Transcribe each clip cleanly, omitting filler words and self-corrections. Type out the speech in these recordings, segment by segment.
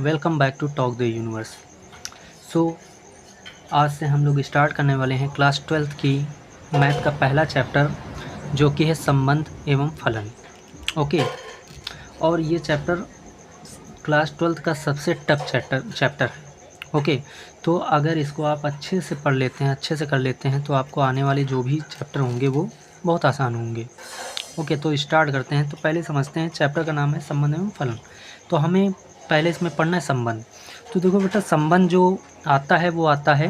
Welcome back to talk the universe. So आज से हम लोग स्टार्ट करने वाले हैं क्लास 12th की मैथ का पहला चैप्टर, जो कि है संबंध एवं फलन। ओके, और ये चैप्टर क्लास 12th का सबसे टफ चैप्टर है। ओके, तो अगर इसको आप अच्छे से पढ़ लेते हैं, अच्छे से कर लेते हैं, तो आपको आने वाले जो भी चैप्टर होंगे वो बहुत आसान होंगे। ओके, तो स्टार्ट करते हैं। तो पहले समझते हैं, चैप्टर का नाम है संबंध एवं फलन। तो हमें पहले इसमें पढ़ना है संबंध। तो देखो बेटा, संबंध जो आता है वो आता है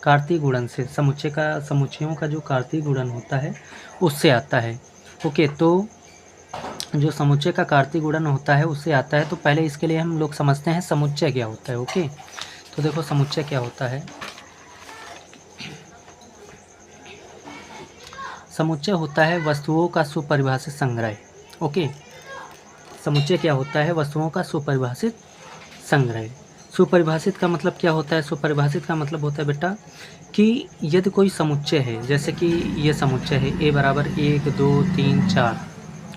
कार्तीय गुणन से। समुच्चयों का जो कार्तीय गुणन होता है उससे आता है। ओके, तो जो समुच्चय का कार्तीय गुणन होता है उससे आता है। तो पहले इसके लिए हम लोग समझते हैं समुच्चय क्या होता है। ओके, तो देखो समुच्चय क्या होता है। समुच्चय होता है वस्तुओं का सुपरिभाषित संग्रह। ओके, समुच्चय क्या होता है? वस्तुओं का सुपरिभाषित संग्रह। सुपरिभाषित का मतलब क्या होता है? सुपरिभाषित का मतलब होता है बेटा कि यदि कोई समुच्चय है, जैसे कि ये समुच्चय है a बराबर 1 2 3 4,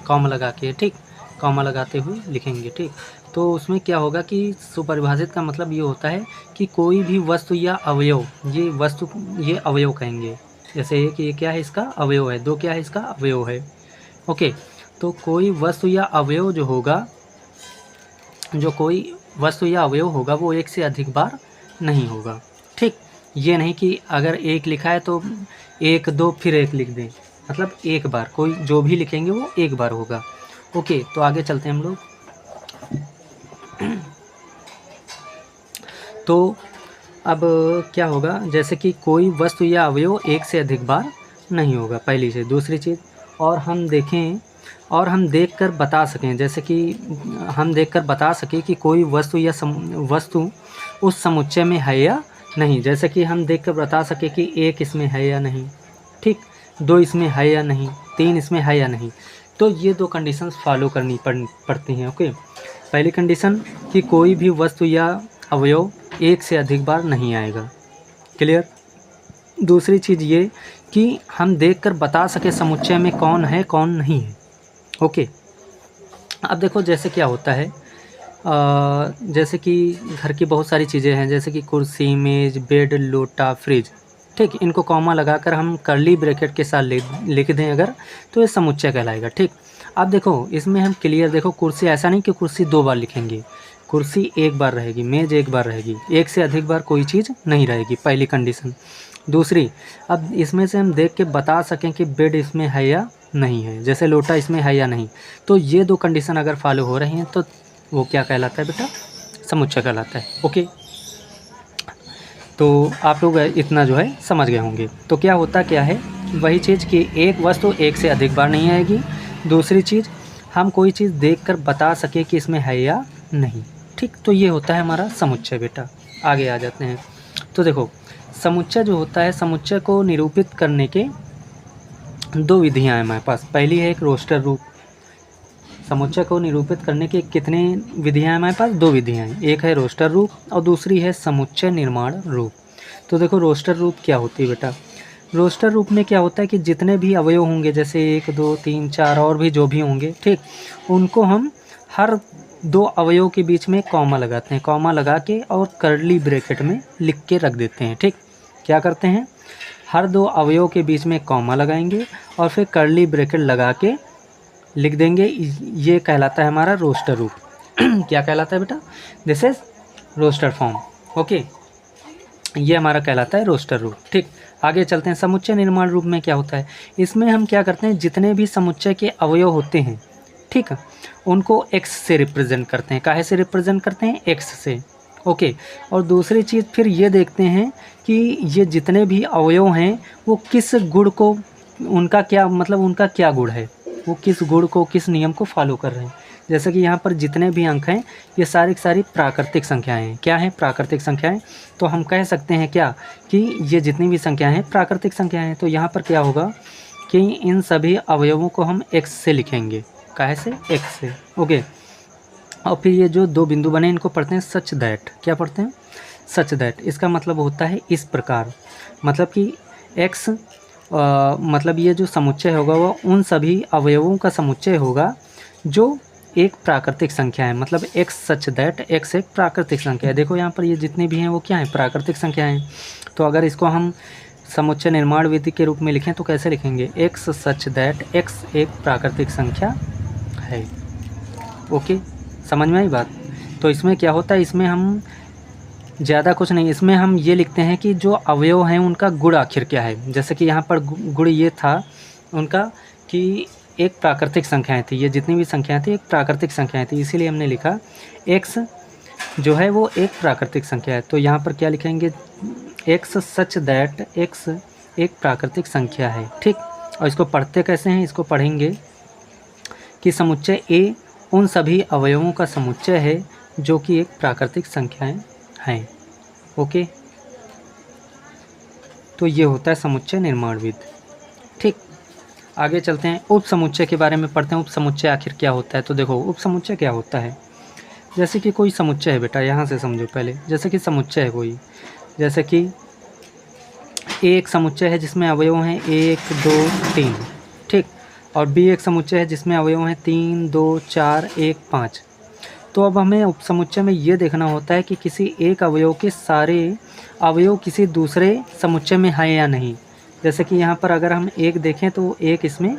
कॉमा लगा के, ठीक, कॉमा लगाते हुए लिखेंगे, ठीक। तो उसमें क्या होगा कि सुपरिभाषित का मतलब ये होता है कि कोई भी वस्तु या अवयव, ये अवयव कहेंगे। जैसे एक ये क्या है? इसका अवयव है। 2 क्या है? इसका अवयव है। ओके, तो कोई वस्तु या अवयव जो कोई वस्तु या अवयव होगा वो एक से अधिक बार नहीं होगा, ठीक। ये नहीं कि अगर एक लिखा है तो 1 2 फिर 1 लिख दें, मतलब एक बार कोई जो भी लिखेंगे वो एक बार होगा। ओके, तो आगे चलते हैं हम लोग। तो अब क्या होगा? जैसे कि कोई वस्तु या अवयव एक से अधिक बार नहीं होगा, पहली चीज़। दूसरी चीज़, और हम देखकर बता सकें, जैसे कि हम देखकर बता सकें कि कोई वस्तु उस समुच्चय में है या नहीं। जैसे कि हम देखकर बता सकें कि 1 इसमें है या नहीं, ठीक, 2 इसमें है या नहीं, 3 इसमें है या नहीं। तो ये 2 कंडीशंस फॉलो करनी पड़ती हैं। ओके, पहली कंडीशन कि कोई भी वस्तु या अवयव एक से अधिक बार नहीं आएगा, क्लियर। दूसरी चीज़ ये कि हम देखकर बता सके समुच्चय में कौन है कौन नहीं है। ओके, अब देखो जैसे क्या होता है, जैसे कि घर की बहुत सारी चीज़ें हैं, जैसे कि कुर्सी, मेज़, बेड, लोटा, फ्रिज, ठीक। इनको कॉमा लगाकर हम कर्ली ब्रैकेट के साथ लिख दें अगर, तो ये समुच्चय कहलाएगा, ठीक। अब देखो इसमें हम क्लियर देखो, कुर्सी ऐसा नहीं कि कुर्सी 2 बार लिखेंगे, कुर्सी 1 बार रहेगी, मेज़ 1 बार रहेगी, एक से अधिक बार कोई चीज़ नहीं रहेगी, पहली कंडीशन। दूसरी, अब इसमें से हम देख के बता सकें कि बेड इसमें है या नहीं है, जैसे लोटा इसमें है या नहीं। तो ये 2 कंडीशन अगर फॉलो हो रही हैं तो वो क्या कहलाता है बेटा? समुच्चय कहलाता है। ओके, तो आप लोग इतना जो है समझ गए होंगे। तो क्या होता क्या है, वही चीज़ कि एक वस्तु एक से अधिक बार नहीं आएगी। दूसरी चीज़, हम कोई चीज़ देखकर बता सके कि इसमें है या नहीं, ठीक। तो ये होता है हमारा समुच्चय बेटा। आगे आ जाते हैं। तो देखो समुच्चय जो होता है, समुच्चय को निरूपित करने के 2 विधियाँ हैं हमारे पास। पहली है एक रोस्टर रूप। समुच्चय को निरूपित करने के कितने विधियाँ हैं हमारे पास? 2 विधियाँ हैं, एक है रोस्टर रूप और दूसरी है समुच्चय निर्माण रूप। तो देखो रोस्टर रूप क्या होती है बेटा? रोस्टर रूप में क्या होता है कि जितने भी अवयव होंगे, जैसे 1 2 3 4 और भी जो भी होंगे, ठीक, उनको हम हर 2 अवयव के बीच में कॉमा लगाते हैं, कॉमा लगा के और कर्ली ब्रैकेट में लिख के रख देते हैं, ठीक। क्या करते हैं? हर 2 अवयव के बीच में कॉमा लगाएंगे और फिर कर्ली ब्रैकेट लगा के लिख देंगे। ये कहलाता है हमारा रोस्टर रूप। क्या कहलाता है बेटा? This is roster form. Okay, ये हमारा कहलाता है रोस्टर रूप, ठीक। आगे चलते हैं। समुच्चय निर्माण रूप में क्या होता है? इसमें हम क्या करते हैं, जितने भी समुच्चय के अवयव होते हैं, ठीक, उनको x से रिप्रेजेंट करते हैं। काहे से रिप्रेजेंट करते हैं? x से। ओके, और दूसरी चीज़ फिर ये देखते हैं कि ये जितने भी अवयव हैं वो किस गुण को, उनका क्या मतलब, उनका क्या गुण है, वो किस गुण को, किस नियम को फॉलो कर रहे हैं। जैसे कि यहाँ पर जितने भी अंक हैं ये सारी की सारी प्राकृतिक संख्याएं हैं। क्या हैं? प्राकृतिक संख्याएं। तो हम कह सकते हैं क्या कि ये जितनी भी संख्याएं हैं प्राकृतिक संख्याएं हैं। तो यहाँ पर क्या होगा कि इन सभी अवयवों को हम x से लिखेंगे। काहे से? x से। ओके, और फिर ये जो 2 बिंदु बने इनको पढ़ते हैं सच दैट। क्या पढ़ते हैं? Such that. इसका मतलब होता है इस प्रकार, मतलब कि x मतलब ये जो समुच्चय होगा वो उन सभी अवयवों का समुच्चय होगा जो एक प्राकृतिक संख्या है, मतलब x सच दैट x एक प्राकृतिक संख्या है। देखो यहाँ पर ये जितनी भी हैं वो क्या हैं, प्राकृतिक संख्या हैं। तो अगर इसको हम समुच्चय निर्माण विधि के रूप में लिखें तो कैसे लिखेंगे, x सच दैट x एक प्राकृतिक संख्या है। ओके, समझ में आई बात। तो इसमें क्या होता है, इसमें हम ज़्यादा कुछ नहीं, इसमें हम ये लिखते हैं कि जो अवयव हैं उनका गुण आखिर क्या है। जैसे कि यहाँ पर गुण ये था उनका कि एक प्राकृतिक संख्याएं थी, ये जितनी भी संख्याएं थी एक प्राकृतिक संख्याएं थी, इसीलिए हमने लिखा x जो है वो एक प्राकृतिक संख्या है। तो यहाँ पर क्या लिखेंगे, x सच दैट x एक प्राकृतिक संख्या है। ठीक, और इसको पढ़ते कैसे हैं, इसको पढ़ेंगे कि समुच्चय A उन सभी अवयवों का समुच्चय है जो कि एक प्राकृतिक संख्याएं हैं। ओके, तो ये होता है समुच्चय निर्माण विधि। ठीक, आगे चलते हैं, उप समुच्चय के बारे में पढ़ते हैं। उप समुच्चय आखिर क्या होता है। तो देखो उप समुच्चय क्या होता है, जैसे कि कोई समुच्चय है बेटा, यहाँ से समझो पहले। जैसे कि समुच्चय है कोई, जैसे कि एक समुच्चय है जिसमें अवयव हैं 1 2 3, ठीक, और बी एक समुच्चय है जिसमें अवयव हैं 3 2 4 1 5। तो अब हमें उप समुच्चय में ये देखना होता है कि किसी एक अवयव के सारे अवयव किसी दूसरे समुच्चय में हैं या नहीं। जैसे कि यहाँ पर अगर हम एक देखें तो एक इसमें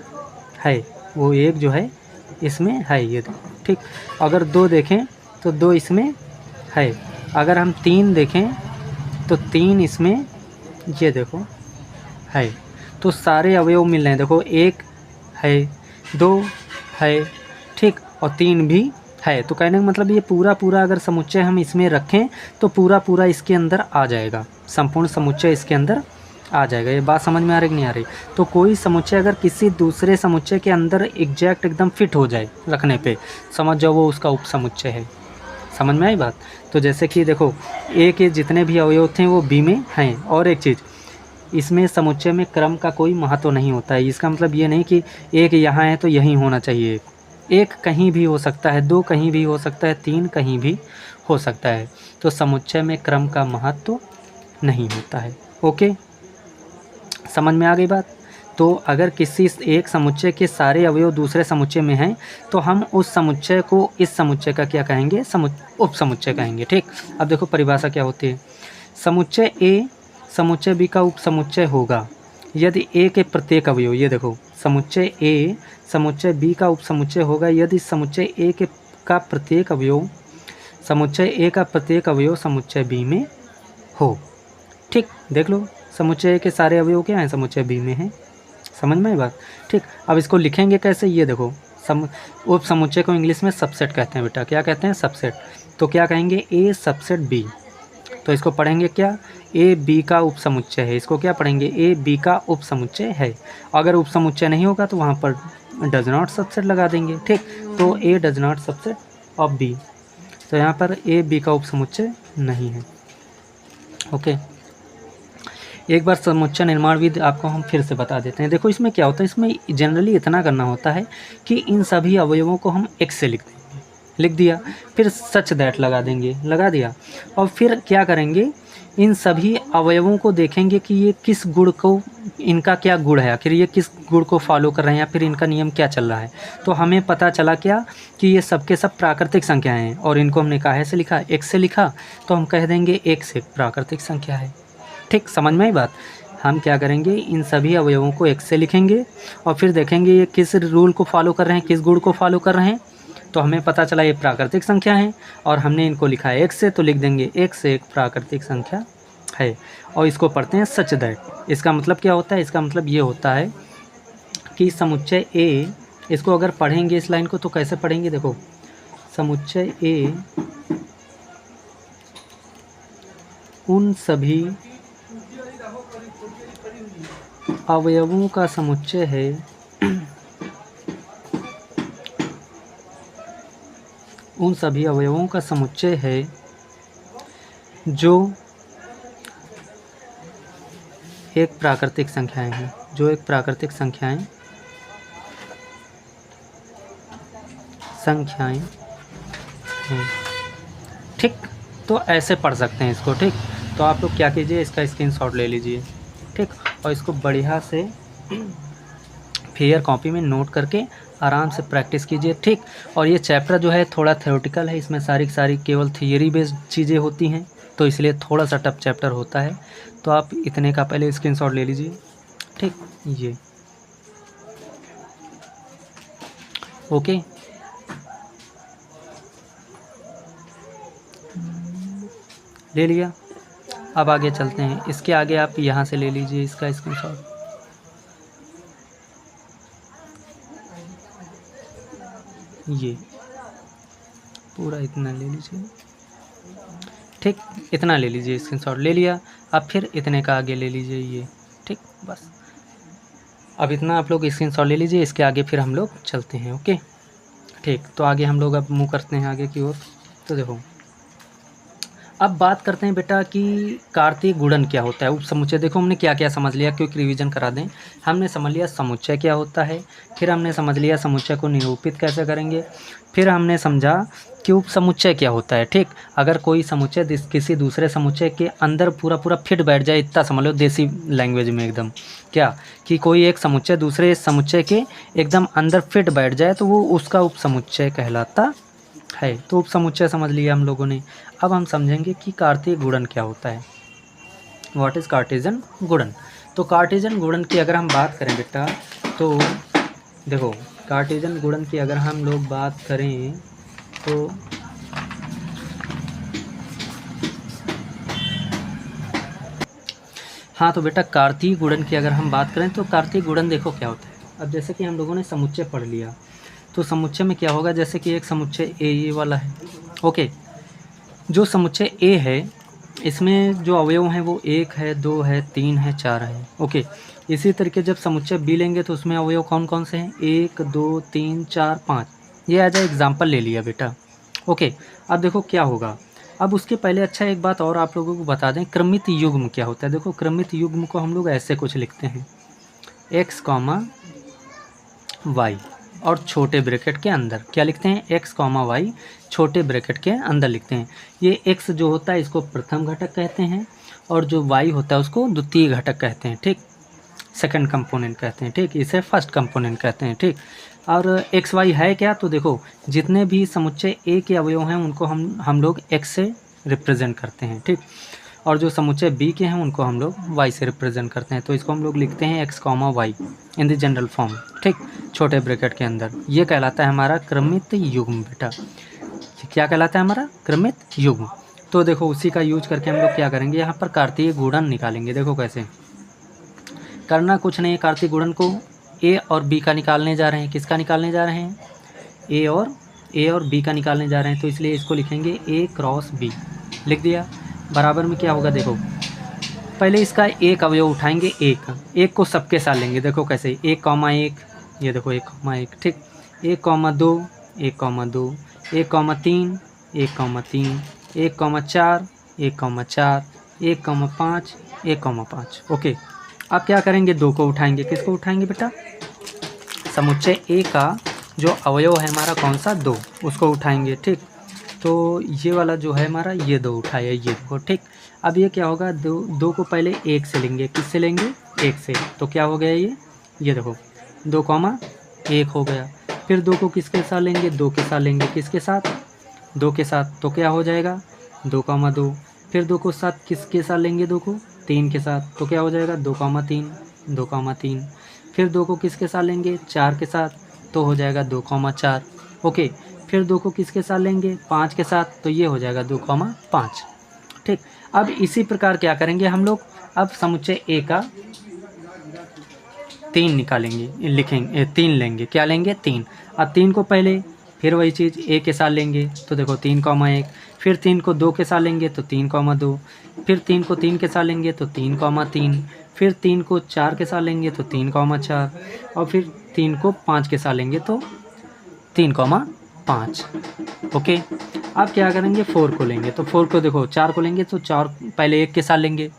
है, वो एक जो है इसमें है, ये ठीक। अगर दो देखें तो दो इसमें है। अगर हम तीन देखें तो तीन इसमें, ये देखो है। तो सारे अवयव मिल रहे हैं, देखो एक है, दो है, ठीक, और तीन भी है। तो कहने का मतलब ये पूरा अगर समुच्चय हम इसमें रखें तो पूरा इसके अंदर आ जाएगा, संपूर्ण समुच्चय इसके अंदर आ जाएगा। ये बात समझ में आ रही कि नहीं आ रही। तो कोई समुच्चय अगर किसी दूसरे समुच्चय के अंदर एग्जैक्ट एकदम फिट हो जाए रखने पे, समझ जाओ वो उसका उप समुच्चय है। समझ में आई बात। तो जैसे कि देखो ए के जितने भी अवयव थे वो बी में हैं। और एक चीज़, इसमें समुच्चय में क्रम का कोई महत्व नहीं होता है। इसका मतलब ये नहीं कि एक यहाँ है तो यहीं होना चाहिए। एक कहीं भी हो सकता है, दो कहीं भी हो सकता है, तीन कहीं भी हो सकता है। तो समुच्चय में क्रम का महत्व नहीं होता है। ओके, समझ में आ गई बात। तो अगर किसी एक समुच्चय के सारे अवयव दूसरे समुच्चय में हैं तो हम उस समुच्चय को इस समुच्चय का क्या कहेंगे, उप समुच्चय कहेंगे। ठीक, अब देखो परिभाषा क्या होती है। समुच्चय ए समुच्चय बी का उप समुच्चय होगा यदि ए के प्रत्येक अवयव, ये देखो समुच्चय ए समुच्चय बी का उप समुच्चय होगा यदि समुच्चय ए के का प्रत्येक अवयव समुच्चय ए का प्रत्येक अवयव समुच्चय बी में हो। ठीक, देख लो समुच्चय ए के सारे अवयव क्या हैं, समुच्चय बी में हैं। समझ में आई बात। ठीक, अब इसको लिखेंगे कैसे, ये देखो उप समुच्चय को इंग्लिश में सबसेट कहते हैं बेटा। क्या कहते हैं, सबसेट। तो क्या कहेंगे, ए सबसेट बी। तो इसको पढ़ेंगे क्या, ए बी का उप समुच्चय है। इसको क्या पढ़ेंगे, ए बी का उप समुच्चय है। अगर उप समुच्चय नहीं होगा तो वहाँ पर डज नॉट सबसेट लगा देंगे। ठीक, तो A does not subset of B. तो यहाँ पर ए बी का उप समुच्चय नहीं है। ओके, एक बार समुच्चय निर्माण विधि आपको हम फिर से बता देते हैं। देखो इसमें क्या होता है, इसमें जनरली इतना करना होता है कि इन सभी अवयवों को हम x से लिख देंगे, लिख दिया, फिर सच दैट लगा देंगे, लगा दिया, और फिर क्या करेंगे, इन सभी अवयवों को देखेंगे कि ये किस गुण को, इनका क्या गुण है, आखिर ये किस गुण को फॉलो कर रहे हैं या फिर इनका नियम क्या चल रहा है। तो हमें पता चला क्या कि ये सब के सब प्राकृतिक संख्याएं हैं और इनको हमने काहे से लिखा, x से लिखा। तो हम कह देंगे x एक प्राकृतिक संख्या है। ठीक, समझ में आई बात। हम क्या करेंगे, इन सभी अवयवों को x से लिखेंगे और फिर देखेंगे ये किस रूल को फॉलो कर रहे हैं, किस गुण को फॉलो कर रहे हैं। तो हमें पता चला ये प्राकृतिक संख्या है और हमने इनको लिखा है x से, तो लिख देंगे x एक प्राकृतिक संख्या है। और इसको पढ़ते हैं सच दैट। इसका मतलब क्या होता है, इसका मतलब ये होता है कि समुच्चय A, इसको अगर पढ़ेंगे इस लाइन को तो कैसे पढ़ेंगे, देखो समुच्चय A उन सभी अवयवों का समुच्चय है उन सभी अवयवों का समुच्चय है जो एक प्राकृतिक संख्याएं हैं, जो एक प्राकृतिक संख्याएं हैं। ठीक, तो ऐसे पढ़ सकते हैं इसको। ठीक, तो आप लोग क्या कीजिए, इसका स्क्रीनशॉट ले लीजिए। ठीक, और इसको बढ़िया से फेयर कॉपी में नोट करके आराम से प्रैक्टिस कीजिए, ठीक। और ये चैप्टर जो है थोड़ा थ्योरेटिकल है, इसमें सारी की सारी केवल थियरी बेस्ड चीज़ें होती हैं, तो इसलिए थोड़ा सा टफ चैप्टर होता है। तो आप इतने का पहले स्क्रीनशॉट ले लीजिए, ठीक। ये ओके, ले लिया। अब आगे चलते हैं, इसके आगे आप यहाँ से ले लीजिए इसका स्क्रीनशॉट। ये पूरा इतना ले लीजिए, ठीक। इतना ले लीजिए, स्क्रीनशॉट ले लिया। अब फिर इतने का आगे ले लीजिए ये, ठीक। बस अब इतना आप लोग स्क्रीनशॉट ले लीजिए, इसके आगे फिर हम लोग चलते हैं, ओके, ठीक। तो आगे हम लोग अब मूव करते हैं आगे की ओर। तो देखो अब बात करते हैं बेटा कि कार्तीय गुणन क्या होता है, उपसमुच्चय। देखो हमने क्या क्या समझ लिया, क्योंकि रिवीजन करा दें। हमने समझ लिया समुच्चय क्या होता है, फिर हमने समझ लिया समुच्चय को निरूपित कैसे करेंगे, फिर हमने समझा कि उपसमुच्चय क्या होता है, ठीक। अगर कोई समुच्चय किसी दूसरे समुच्चय के अंदर पूरा पूरा फिट बैठ जाए, इतना समझ लो देसी लैंग्वेज में एकदम, क्या कि कोई एक समुच्चय दूसरे समुच्चय के एकदम अंदर फिट बैठ जाए, तो वो उसका उपसमुच्चय कहलाता है। तो उपसमुच्चय समझ लिया हम लोगों ने। अब हम समझेंगे कि कार्तीय गुणन क्या होता है, व्हाट इज़ कार्टेशियन गुणन। तो कार्टेशियन गुणन की अगर हम बात करें बेटा, तो देखो कार्टेशियन गुणन की अगर हम लोग बात करें तो हाँ, तो बेटा कार्तीय गुणन की अगर हम बात करें तो कार्तीय गुणन देखो क्या होता है। अब जैसे कि हम लोगों ने समुच्चय पढ़ लिया, तो समुच्चय में क्या होगा, जैसे कि एक समुच्चय ए ये वाला है, ओके। जो समुच्चय ए है इसमें जो अवयव हैं वो 1 है, 2 है, 3 है, 4 है, ओके। इसी तरीके जब समुच्चय बी लेंगे तो उसमें अवयव कौन कौन से हैं, 1 2 3 4 5। ये एज ए एग्जाम्पल ले लिया बेटा, ओके। अब देखो क्या होगा। अब उसके पहले अच्छा एक बात और आप लोगों को बता दें, क्रमित युग्म क्या होता है। देखो क्रमित युग्म को हम लोग ऐसे कुछ लिखते हैं, x, y और छोटे ब्रैकेट के अंदर क्या लिखते हैं, x, y छोटे ब्रैकेट के अंदर लिखते हैं। ये x जो होता है इसको प्रथम घटक कहते हैं, और जो y होता है उसको द्वितीय घटक कहते हैं, ठीक। सेकंड कंपोनेंट कहते हैं, ठीक। इसे फर्स्ट कंपोनेंट कहते हैं, ठीक। और एक्स वाई है क्या, तो देखो जितने भी समुच्चय ए के अवयव हैं उनको हम लोग एक्स से रिप्रेजेंट करते हैं, ठीक। और जो समुच्चय बी के हैं उनको हम लोग वाई से रिप्रेजेंट करते हैं। तो इसको हम लोग लिखते हैं x comma y in the general form, ठीक, छोटे ब्रैकेट के अंदर। ये कहलाता है हमारा क्रमित युग्म बेटा। क्या कहलाता है हमारा क्रमित युग्म। तो देखो उसी का यूज करके हम लोग क्या करेंगे, यहाँ पर कार्तीय गुणन निकालेंगे। देखो कैसे करना, कुछ नहीं, कार्तीय गुणन को ए और बी का निकालने जा रहे हैं। किसका निकालने जा रहे हैं, ए और बी का निकालने जा रहे हैं। तो इसलिए इसको लिखेंगे ए क्रॉस बी, लिख दिया। बराबर में क्या होगा, देखो पहले इसका एक अवयव उठाएंगे, एक को सबके साथ लेंगे। देखो कैसे 1, 1, ये देखो 1, 1, ठीक। 1, 2, 1, 2, 1, 3, 1, 3, 1, 4, 1, 4, 1, 5, 1, 5, ओके। अब क्या करेंगे, 2 को उठाएंगे। किसको उठाएंगे बेटा, समुच्चय ए का जो अवयव है हमारा कौन सा, 2, उसको उठाएंगे, ठीक। तो ये वाला जो है हमारा, ये 2 उठाया, ये देखो, ठीक। अब ये क्या होगा, 2 को पहले 1 से लेंगे। किससे लेंगे, 1 से। तो क्या हो गया ये देखो 2, 1 हो गया। फिर 2 को किसके साथ लेंगे, 2 के साथ लेंगे। किसके साथ, 2 के साथ। तो क्या हो जाएगा 2, 2। फिर 2 को साथ किसके साथ लेंगे, 2 को 3 के साथ। तो क्या हो जाएगा 2, 3, 2, 3। फिर 2 को किसके साथ लेंगे, 4 के साथ। तो हो जाएगा 2, 4, ओके। फिर 2 को किसके साथ लेंगे, 5 के साथ। तो ये हो जाएगा 2, 5, ठीक। अब इसी प्रकार क्या करेंगे हम लोग, अब समुच्चय ए का 3 निकालेंगे, लिखेंगे 3 लेंगे। क्या लेंगे, 3। अब 3 को पहले फिर वही चीज़ ए के साथ लेंगे। तो देखो 3, 1। फिर 3 को 2 के साथ लेंगे तो 3, 2। फिर 3 को 3 के साथ लेंगे तो 3, 3। फिर 3 को 4 के साथ लेंगे तो 3, 4। और फिर 3 को 5 के साथ लेंगे तो 3, 5, ओके। अब क्या करेंगे, 4 को लेंगे। तो 4 को देखो 4 को लेंगे तो 4 पहले 1 के साथ लेंगे,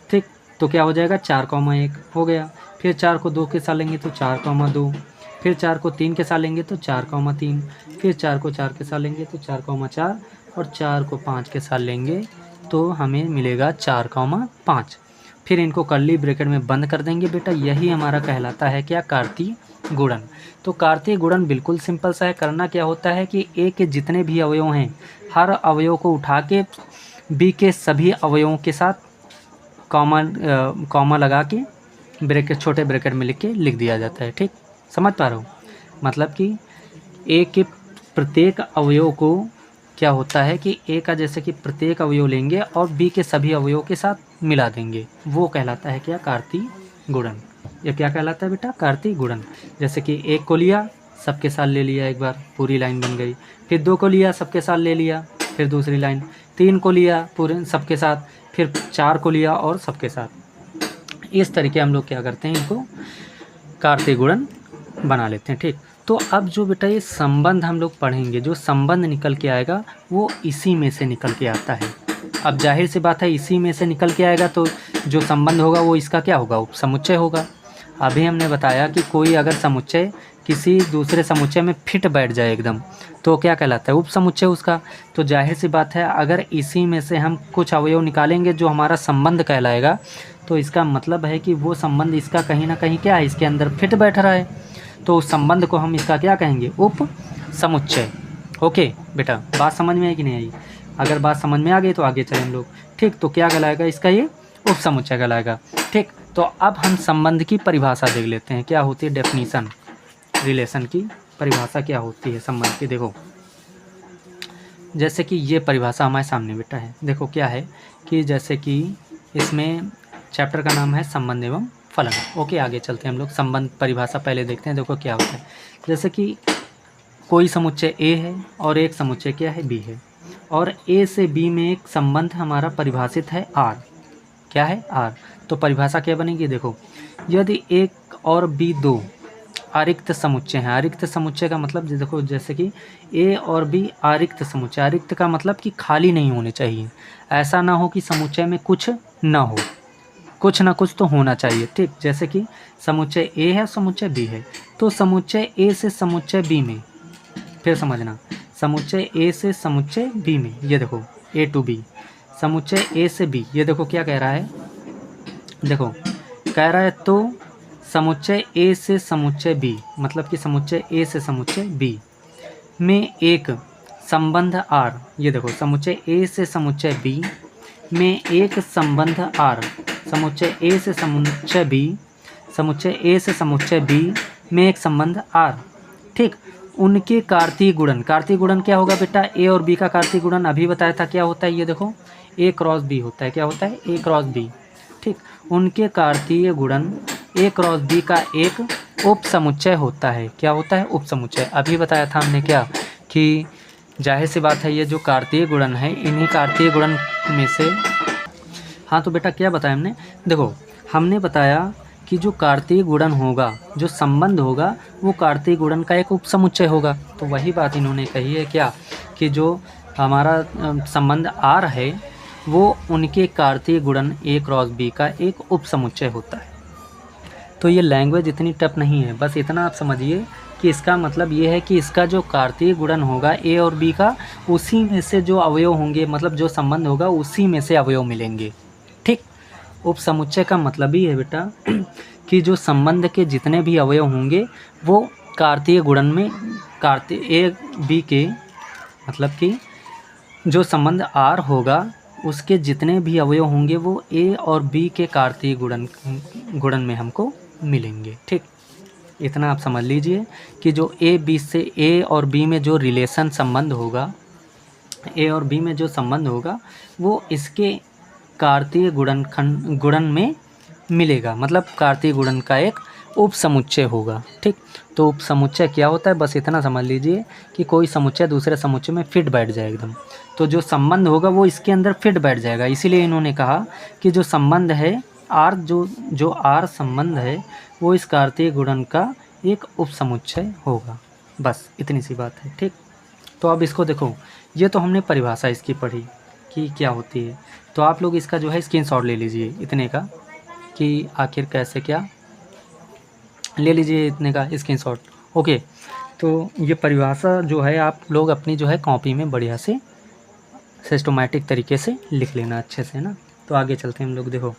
ठीक। तो क्या हो जाएगा 4, 1 हो गया। फिर 4 को 2 के साथ लेंगे तो 4, 2। फिर 4 को 3 के साथ लेंगे तो 4, 3। फिर 4 को 4 के साथ लेंगे तो 4, 4। और 4 को 5 के साथ लेंगे तो हमें मिलेगा 4, 5। फिर इनको कर्ली ब्रैकेट में बंद कर देंगे बेटा। यही हमारा कहलाता है क्या, कार्तीय गुणन। तो कार्तीय गुणन बिल्कुल सिंपल सा है। करना क्या होता है कि ए के जितने भी अवयव हैं, हर अवयव को उठा के बी के सभी अवयवों के साथ कॉमा लगा के ब्रैकेट, छोटे ब्रैकेट में लिख दिया जाता है। ठीक, समझ पा रहे हो? मतलब कि ए के प्रत्येक अवयव को क्या होता है कि ए का जैसे कि प्रत्येक अवयव लेंगे और बी के सभी अवयवों के साथ मिला देंगे, वो कहलाता है क्या? कार्तीय गुणन। ये क्या कहलाता है बेटा? कार्तीय गुणन। जैसे कि एक को लिया, सबके साथ ले लिया, एक बार पूरी लाइन बन गई। फिर दो को लिया, सबके साथ ले लिया, फिर दूसरी लाइन। तीन को लिया पूरे सबके साथ, फिर चार को लिया और सबके साथ। इस तरीके हम लोग क्या करते हैं, इनको कार्तीय गुणन बना लेते हैं। ठीक, तो अब जो बेटा ये संबंध हम लोग पढ़ेंगे, जो संबंध निकल के आएगा वो इसी में से निकल के आता है। अब जाहिर सी बात है, इसी में से निकल के आएगा तो जो संबंध होगा वो इसका क्या होगा? उपसमुच्चय होगा। अभी हमने बताया कि कोई अगर समुच्चय किसी दूसरे समुच्चय में फिट बैठ जाए एकदम, तो क्या कहलाता है? उपसमुच्चय उसका। तो जाहिर सी बात है, अगर इसी में से हम कुछ अवयव निकालेंगे जो हमारा संबंध कहलाएगा, तो इसका मतलब है कि वो संबंध इसका कहीं ना कहीं क्या है, इसके अंदर फिट बैठ रहा है। तो उस संबंध को हम इसका क्या कहेंगे? उप समुच्चय। ओके बेटा, बात समझ में आई कि नहीं आई? अगर बात समझ में आ गई तो आगे चलें हम लोग। ठीक, तो क्या कहलाएगा इसका? ये उप समुच्चय कहलाएगा। ठीक, तो अब हम संबंध की परिभाषा देख लेते हैं, क्या होती है डेफिनीशन, रिलेशन की परिभाषा क्या होती है संबंध की। देखो, जैसे कि ये परिभाषा हमारे सामने बेटा है। देखो क्या है कि जैसे कि इसमें चैप्टर का नाम है संबंध एवं फलन। ओके, आगे चलते हैं हम लोग। संबंध परिभाषा पहले देखते हैं। देखो क्या होता है, जैसे कि कोई समुच्चय ए है और एक समुच्चय क्या है? बी है, और ए से बी में एक संबंध हमारा परिभाषित है आर। क्या है? आर। तो परिभाषा क्या बनेगी? देखो, यदि एक और बी दो आरिक्त समुच्चय हैं। आरिक्त समुच्चय का मतलब देखो, जैसे कि ए और बी आरिक्त समुच्चय। आरिक्त का मतलब कि खाली नहीं होने चाहिए। ऐसा ना हो कि समुच्चय में कुछ ना हो, कुछ ना कुछ तो होना चाहिए। ठीक, जैसे कि समुच्चय ए है, समुच्चय बी है, तो समुच्चय ए से समुच्चय बी में, फिर समझना, समुच्चय ए से समुच्चय बी में, ये देखो ए टू बी, समुच्चय ए से बी, ये देखो क्या कह रहा है? देखो कह रहा है तो समुच्चय ए से समुच्चय बी, मतलब कि समुच्चय ए से समुच्चय बी में एक संबंध आर। ये देखो, समुच्चय ए से समुच्चय बी में एक संबंध आर, समुच्चय ए से समुच्चय बी, समुच्चय ए से समुच्चय बी में एक संबंध आर। ठीक, उनके कार्तीय गुणन। कार्तीय गुणन क्या होगा बेटा? ए और बी का कार्तीय गुणन अभी बताया था क्या होता है। ये देखो, ए क्रॉस बी होता है। क्या होता है? ए क्रॉस बी। ठीक, उनके कार्तीय गुणन ए क्रॉस बी का एक उप समुच्चय होता है। क्या होता है? उप समुच्चय। अभी बताया था हमने क्या, कि जाहिर सी बात है ये जो कार्तीय गुणन है, इन्हीं कार्तीय गुणन में से, हाँ तो बेटा क्या बताया हमने? देखो, हमने बताया कि जो कार्तीय गुणन होगा, जो संबंध होगा, वो कार्तीय गुणन का एक उप समुच्चय होगा। तो वही बात इन्होंने कही है क्या, कि जो हमारा संबंध आर है वो उनके कार्तीय गुणन ए क्रॉस बी का एक उप समुच्चय होता है। तो ये लैंग्वेज इतनी टफ नहीं है, बस इतना आप समझिए कि इसका मतलब ये है कि इसका जो कार्तीय गुणन होगा ए और बी का, उसी में से जो अवयव होंगे, मतलब जो संबंध होगा उसी में से अवयव मिलेंगे। ठीक, उप समुच्चय का मतलब ही है बेटा कि जो संबंध के जितने भी अवयव होंगे वो कार्तीय गुणन में, कार्तीय ए बी के, मतलब कि जो संबंध आर होगा उसके जितने भी अवयव होंगे वो ए और बी के कार्तीय गुणन में हमको मिलेंगे। ठीक, इतना आप समझ लीजिए कि जो ए बी से, ए और बी में जो रिलेशन संबंध होगा, ए और बी में जो संबंध होगा वो इसके कार्तीय गुणन में मिलेगा, मतलब कार्तीय गुणन का एक उप समुच्चय होगा। ठीक, तो उप समुच्चय क्या होता है, बस इतना समझ लीजिए कि कोई समुच्चय दूसरे समुच्चय में फिट बैठ जाए एकदम, तो जो संबंध होगा वो इसके अंदर फिट बैठ जाएगा। इसीलिए इन्होंने कहा कि जो संबंध है आर, जो आर संबंध है वो इस कार्तीय गुणन का एक उप समुच्चय होगा। बस इतनी सी बात है। ठीक, तो अब इसको देखो, ये तो हमने परिभाषा इसकी पढ़ी कि क्या होती है, तो आप लोग इसका जो है स्क्रीनशॉट ले लीजिए इतने का, कि आखिर कैसे क्या, ले लीजिए इतने का स्क्रीनशॉट। ओके, तो ये परिभाषा जो है आप लोग अपनी जो है कॉपी में बढ़िया से सिस्टमैटिक तरीके से लिख लेना अच्छे से ना। तो आगे चलते हैं हम लोग। देखो,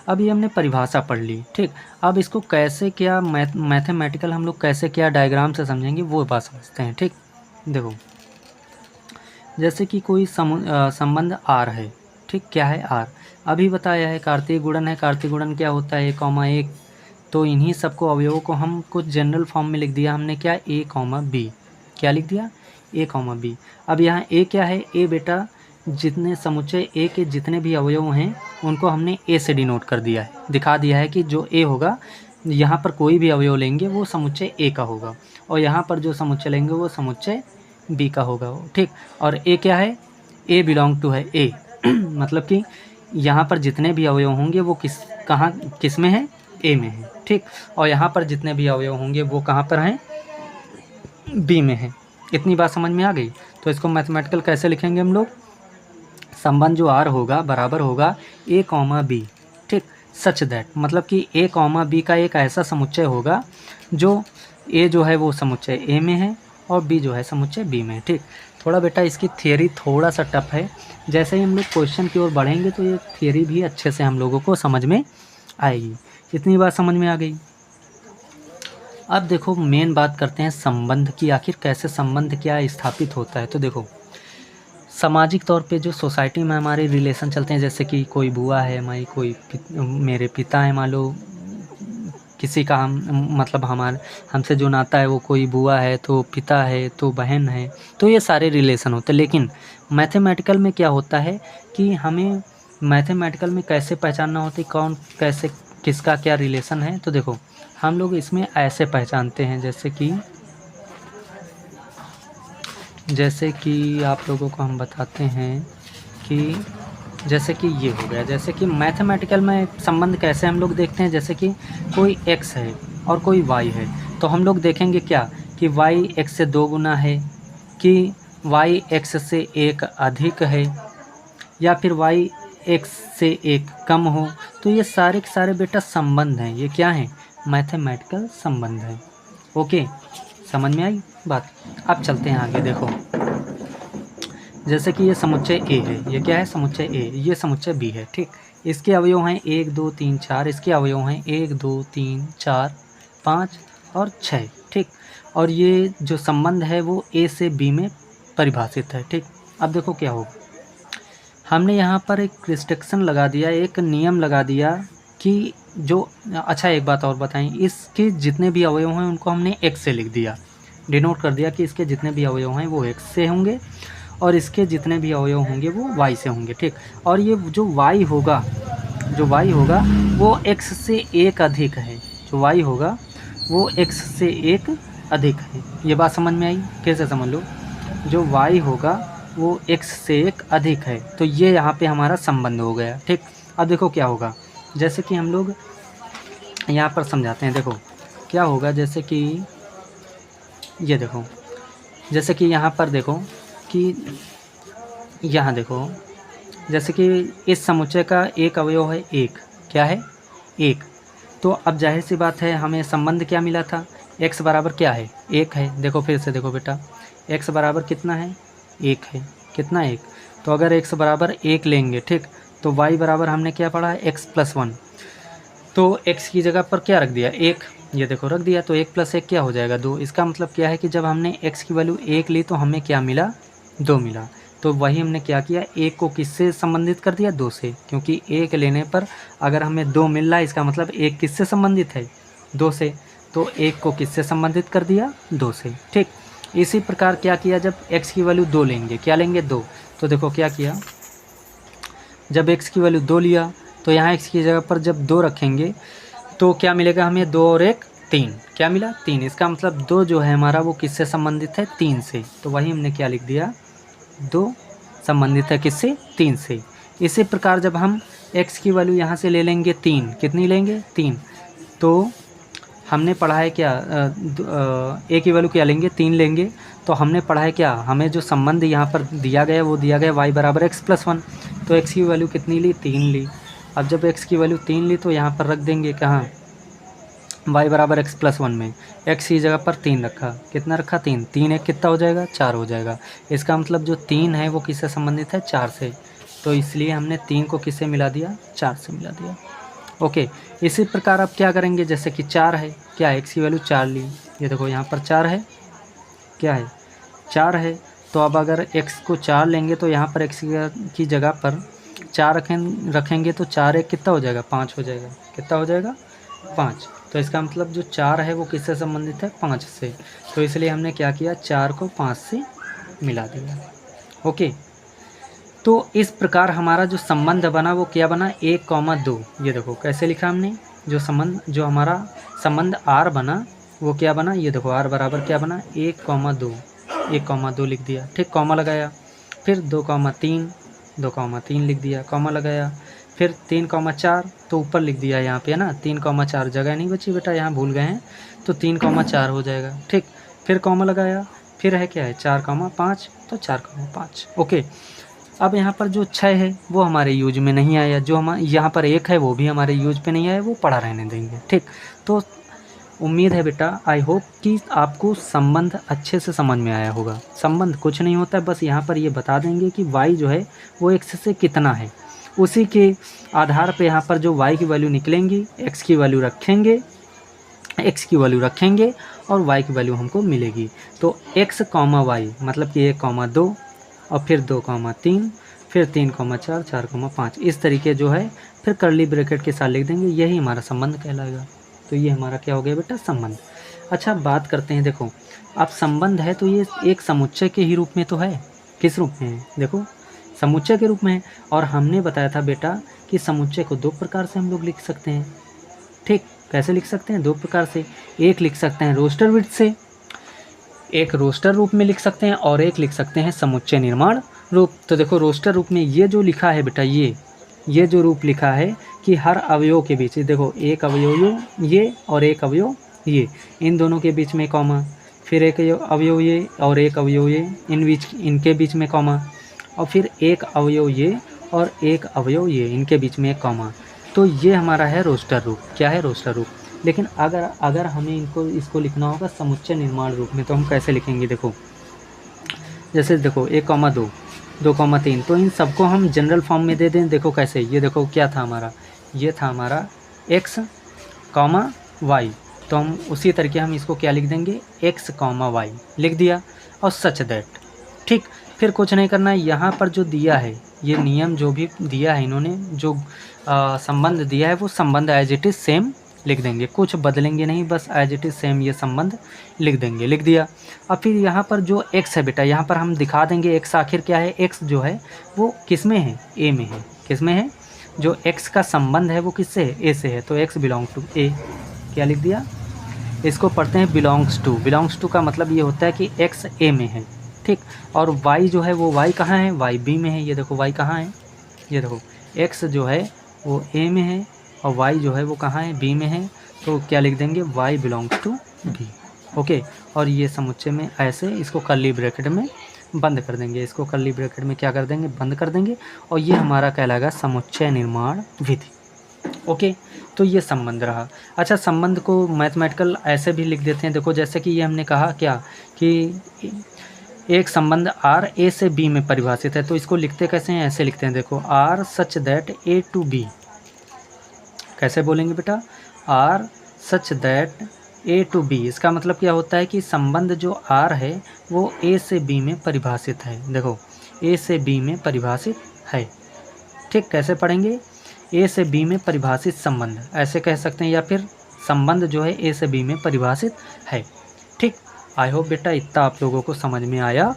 अब ये हमने परिभाषा पढ़ ली, ठीक। अब इसको कैसे क्या मैथमेटिकल हम लोग कैसे क्या डायग्राम से समझेंगे वो बात समझते हैं, ठीक। देखो, जैसे कि कोई संबंध आर है, ठीक। क्या है? आर। अभी बताया है कार्तीय गुणन है। कार्तीय गुणन क्या होता है? a, 1। तो इन्हीं सबको अवयवों को हम कुछ जनरल फॉर्म में लिख दिया हमने, क्या? a, b। क्या लिख दिया? a, b। अब यहाँ a क्या है? a बेटा जितने समुच्चय a के जितने भी अवयव हैं उनको हमने a से डिनोट कर दिया है, दिखा दिया है कि जो a होगा, यहाँ पर कोई भी अवयव लेंगे वो समुच्चय a का होगा, और यहाँ पर जो समुच्चय लेंगे वो समुच्चय b का होगा, ठीक। और a क्या है? a बिलोंग टू है a मतलब कि यहाँ पर जितने भी अवयव होंगे वो किस में है? a में है, ठीक। और यहाँ पर जितने भी अवयव होंगे वो कहाँ पर हैं? b में है। इतनी बात समझ में आ गई? तो इसको मैथमेटिकल कैसे लिखेंगे हम लोग? संबंध जो आर होगा बराबर होगा a, b, ठीक। सच दैट, मतलब कि a, b का एक ऐसा समुच्चय होगा जो a जो है वो समुच्चय a में है और b जो है समुच्चय b में है, ठीक। थोड़ा बेटा इसकी थियरी थोड़ा सा टफ है, जैसे ही हम लोग क्वेश्चन की ओर बढ़ेंगे तो ये थियरी भी अच्छे से हम लोगों को समझ में आएगी। इतनी बात समझ में आ गई। अब देखो मेन बात करते हैं संबंध की, आखिर कैसे संबंध क्या स्थापित होता है। तो देखो, सामाजिक तौर पे जो सोसाइटी में हमारे रिलेशन चलते हैं, जैसे कि कोई बुआ है हमारी, मेरे पिता है, मान लो किसी का मतलब हमसे जो नाता है वो कोई बुआ है तो पिता है तो बहन है, तो ये सारे रिलेशन होते हैं। लेकिन मैथमेटिकल में क्या होता है कि हमें मैथमेटिकल में कैसे पहचानना होता है कौन कैसे किसका क्या रिलेशन है। तो देखो हम लोग इसमें ऐसे पहचानते हैं, जैसे कि आप लोगों को हम बताते हैं कि जैसे कि ये हो गया, जैसे कि मैथमेटिकल में संबंध कैसे हम लोग देखते हैं, जैसे कि कोई x है और कोई y है, तो हम लोग देखेंगे क्या कि y x से 2 गुना है, कि y x से 1 अधिक है, या फिर y x से 1 कम हो। तो ये सारे के सारे बेटा संबंध हैं। ये क्या है? मैथमेटिकल संबंध है। ओके, समझ में आई बात? अब चलते हैं आगे। देखो जैसे कि ये समुच्चय A है, ये क्या है? समुच्चय A। ये समुच्चय B है, ठीक। इसके अवयव हैं 1 2 3 4, इसके अवयव हैं 1 2 3 4 5 और 6, ठीक। और ये जो संबंध है वो A से B में परिभाषित है, ठीक। अब देखो क्या होगा, हमने यहाँ पर एक रिस्ट्रिक्शन लगा दिया, एक नियम लगा दिया कि जो अच्छा एक बात और बताएं, इसके जितने भी अवयव हैं उनको हमने x से लिख दिया, डिनोट कर दिया कि इसके जितने भी अवयव हैं वो x से होंगे और इसके जितने भी अवयव होंगे वो y से होंगे, ठीक। और ये जो y होगा वो x से 1 अधिक है, जो y होगा वो x से 1 अधिक है। ये बात समझ में आई? फिर से समझ लो, जो y होगा वो x से 1 अधिक है, तो ये यहाँ पे हमारा संबंध हो गया, ठीक। अब देखो क्या होगा, जैसे कि हम लोग यहाँ पर समझाते हैं। देखो क्या होगा, जैसे कि ये देखो, जैसे कि यहाँ पर देखो कि यहाँ देखो, जैसे कि इस समुच्चय का एक अवयव है 1, क्या है? 1। तो अब जाहिर सी बात है हमें संबंध क्या मिला था? x बराबर क्या है? 1 है। देखो फिर से देखो बेटा, x बराबर कितना है? 1 है। कितना? 1। तो अगर x बराबर 1 लेंगे, ठीक, तो y बराबर हमने क्या पढ़ा है? x + 1। तो x की जगह पर क्या रख दिया? 1। ये देखो रख दिया, तो 1 + 1 क्या हो जाएगा? 2। इसका मतलब क्या है कि जब हमने x की वैल्यू 1 ली तो हमें क्या मिला? 2 मिला। तो वही हमने क्या किया, 1 को किससे संबंधित कर दिया? 2 से, क्योंकि 1 लेने पर अगर हमें 2 मिल रहा है, इसका मतलब 1 किससे संबंधित है? 2 से। तो 1 को किससे संबंधित कर दिया? 2 से, ठीक। इसी प्रकार क्या किया, जब x की वैल्यू 2 लेंगे, क्या लेंगे? 2। तो देखो क्या किया, जब x की वैल्यू 2 लिया तो यहाँ x की जगह पर जब 2 रखेंगे तो क्या मिलेगा हमें? 2 और 1 3। क्या मिला? 3। इसका मतलब 2 जो है हमारा वो किससे संबंधित है? 3 से। तो वही हमने क्या लिख दिया? 2 संबंधित है किससे? 3 से। इसी प्रकार जब हम x की वैल्यू यहाँ से ले लेंगे 3, कितनी लेंगे? 3। तो हमने पढ़ा है क्या, a की वैल्यू क्या लेंगे? 3 लेंगे। तो हमने पढ़ा है क्या, हमें जो संबंध यहाँ पर दिया गया वो दिया गया y बराबर x + 1। तो x की वैल्यू कितनी ली? 3 ली। अब जब x की वैल्यू 3 ली तो यहाँ पर रख देंगे कहाँ? y बराबर x + 1 में x की जगह पर 3 रखा। कितना रखा? 3। 3 1 कितना हो जाएगा? 4 हो जाएगा। इसका मतलब जो 3 है वो किससे संबंधित है? 4 से। तो इसलिए हमने 3 को किससे मिला दिया? 4 से मिला दिया। ओके, इसी प्रकार अब क्या करेंगे, जैसे कि 4 है, क्या एक्स की वैल्यू 4 ली, ये देखो यहाँ पर 4 है, क्या है 4 है। तो अब अगर x को 4 लेंगे तो यहाँ पर x की जगह पर 4 रखेंगे तो 4 एक कितना हो जाएगा, 5 हो जाएगा। कितना हो जाएगा, 5। तो इसका मतलब जो 4 है वो किससे संबंधित है, 5 से। तो इसलिए हमने क्या किया, 4 को 5 से मिला दिया। ओके, तो इस प्रकार हमारा जो संबंध बना वो क्या बना, 1,2। ये देखो कैसे लिखा हमने, जो हमारा संबंध r बना वो क्या बना, ये देखो r बराबर क्या बना, 1,2, 1,2 लिख दिया। ठीक, कॉमा लगाया। फिर 2,3, 2,3 लिख दिया, कॉमा लगाया। फिर 3,4 तो ऊपर लिख दिया यहाँ पे, है ना। 3,4 जगह नहीं बची बेटा, यहाँ भूल गए हैं, तो 3,4 हो जाएगा। ठीक, फिर कॉमा लगाया। फिर है क्या है, 4,5 तो 4,5। ओके, अब यहाँ पर जो 6 है वो हमारे यूज में नहीं आया, जो हम यहाँ पर 1 है वो भी हमारे यूज पे नहीं आया, वो पड़ा रहने देंगे। ठीक, तो उम्मीद है बेटा, आई होप कि आपको संबंध अच्छे से समझ में आया होगा। संबंध कुछ नहीं होता है, बस यहाँ पर ये बता देंगे कि y जो है वो x से कितना है, उसी के आधार पे यहाँ पर जो y की वैल्यू निकलेंगी, x की वैल्यू रखेंगे, और y की वैल्यू हमको मिलेगी। तो x, y मतलब कि 1,2 और फिर 2,3, फिर 3,4, 4,5, इस तरीके जो है फिर कर्ली ब्रैकेट के साथ लिख देंगे, यही हमारा संबंध कहलाएगा। तो ये हमारा क्या हो गया बेटा, संबंध। अच्छा, बात करते हैं, देखो अब संबंध है तो ये एक समुच्चय के ही रूप में तो है। किस रूप में है, देखो समुच्चय के रूप में है। और हमने बताया था बेटा कि समुच्चय को 2 प्रकार से हम लोग लिख सकते हैं। ठीक, कैसे लिख सकते हैं, 2 प्रकार से। एक लिख सकते हैं रोस्टर विड्थ से, एक रोस्टर रूप में लिख सकते हैं, और एक लिख सकते हैं समुच्चय निर्माण रूप। तो देखो रोस्टर रूप में ये जो लिखा है बेटा, ये जो रूप लिखा है कि हर अवयव के बीच, देखो एक अवयव ये और एक अवयव ये, इन दोनों के बीच में कॉमा, फिर एक अवयव ये और एक अवयव ये, इनके बीच में कॉमा, और फिर एक अवयव ये और एक अवयव ये, इनके बीच में एक कॉमा। तो ये हमारा है रोस्टर रूप। क्या है, रोस्टर रूप। लेकिन अगर हमें इसको लिखना होगा समुच्चय निर्माण रूप में, तो हम कैसे लिखेंगे, देखो जैसे देखो 1,2, 2,3, तो इन सबको हम जनरल फॉर्म में दे दें। देखो कैसे, ये देखो क्या था हमारा, ये था हमारा x, y, तो हम उसी तरीके हम इसको क्या लिख देंगे, x, y लिख दिया, और सच दैट। ठीक, फिर कुछ नहीं करना है, यहाँ पर जो दिया है, ये नियम जो भी दिया है इन्होंने, जो संबंध दिया है वो संबंध एज इट इज़ सेम लिख देंगे, कुछ बदलेंगे नहीं, बस एज इट इज़ सेम ये संबंध लिख देंगे, लिख दिया। अब फिर यहाँ पर जो x है बेटा, यहाँ पर हम दिखा देंगे x आखिर क्या है। x जो है वो किस में है, a में है। किस में है, जो x का संबंध है वो किससे है, a से है, तो x बिलोंग टू a। क्या लिख दिया, इसको पढ़ते हैं बिलोंग्स टू का मतलब ये होता है कि x a में है। ठीक, और y जो है वो y कहाँ है, y b में है। ये देखो y कहाँ है, ये देखो x जो है वो a में है और y जो है वो कहाँ है, b में है। तो क्या लिख देंगे, y belongs to b। Okay, और ये समुच्चय में ऐसे इसको कर्ली ब्रैकेट में बंद कर देंगे, इसको कर्ली ब्रैकेट में क्या कर देंगे, बंद कर देंगे, और ये हमारा कहलाएगा समुच्चय निर्माण विधि। ओके, तो ये संबंध रहा। अच्छा, संबंध को मैथमेटिकल ऐसे भी लिख देते हैं, देखो जैसे कि ये हमने कहा क्या कि एक संबंध r a से b में परिभाषित है, तो इसको लिखते कैसे हैं, ऐसे लिखते हैं, देखो r such that a to b। कैसे बोलेंगे बेटा, r such that a to b। इसका मतलब क्या होता है कि संबंध जो r है वो a से b में परिभाषित है। देखो a से b में परिभाषित है। ठीक, कैसे पढ़ेंगे, a से b में परिभाषित संबंध ऐसे कह सकते हैं, या फिर संबंध जो है a से b में परिभाषित है। ठीक, आई होप बेटा इतना आप लोगों को समझ में आया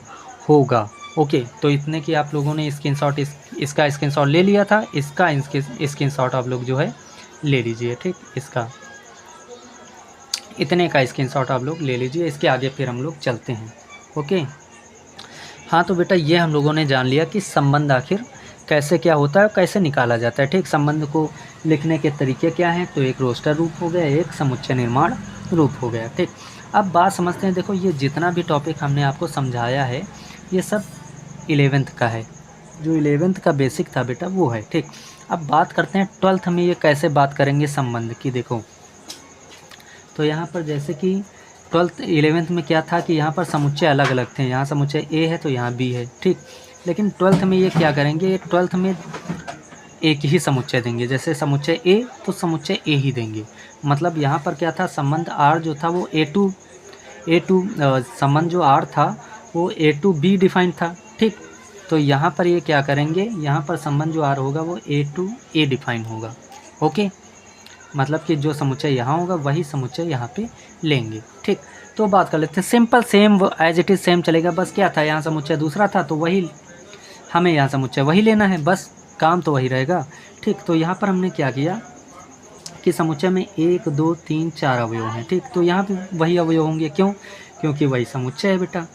होगा। ओके, तो इतने की आप लोगों ने स्क्रीनशॉट इसका स्क्रीनशॉट ले लिया था, इसका स्क्रीनशॉट आप लोग जो है ले लीजिए। ठीक, इसका इतने का स्क्रीनशॉट आप लोग ले लीजिए, इसके आगे फिर हम लोग चलते हैं। ओके, हाँ तो बेटा ये हम लोगों ने जान लिया कि संबंध आखिर कैसे क्या होता है, कैसे निकाला जाता है। ठीक, संबंध को लिखने के तरीके क्या हैं, तो एक रोस्टर रूप हो गया, एक समुच्चय निर्माण रूप हो गया। ठीक, अब बात समझते हैं। देखो ये जितना भी टॉपिक हमने आपको समझाया है ये सब 11th का है, जो 11th का बेसिक था बेटा वो है। ठीक, अब बात करते हैं 12th में ये कैसे बात करेंगे संबंध की। देखो तो यहाँ पर जैसे कि 11th में क्या था कि यहाँ पर समुच्चय अलग अलग थे, यहाँ समुच्चय A है तो यहाँ B है। ठीक, लेकिन 12th में ये क्या करेंगे, 12th में एक ही समुच्चय देंगे। जैसे समुच्चय ए तो समुच्चय ए ही देंगे। मतलब यहाँ पर क्या था, संबंध आर जो था वो ए टू संबंध जो आर था वो ए टू बी डिफाइंड था, ठीक। तो यहाँ पर ये क्या करेंगे, यहाँ पर संबंध जो आर होगा वो ए टू ए डिफाइन होगा, ओके। मतलब कि जो समुच्चय यहाँ होगा वही समुच्चय यहाँ पे लेंगे, ठीक। तो बात कर लेते हैं simple, same as it is same चलेगा। बस क्या था, यहाँ समुच्चय दूसरा था तो वही हमें यहाँ समुच्चय वही लेना है, बस काम तो वही रहेगा, ठीक। तो यहाँ पर हमने क्या किया कि समुच्चय में 1 2 3 4 अवयव हैं, ठीक। तो यहाँ पे वही अवयव होंगे, क्यों, क्योंकि वही समुच्चय है बेटा,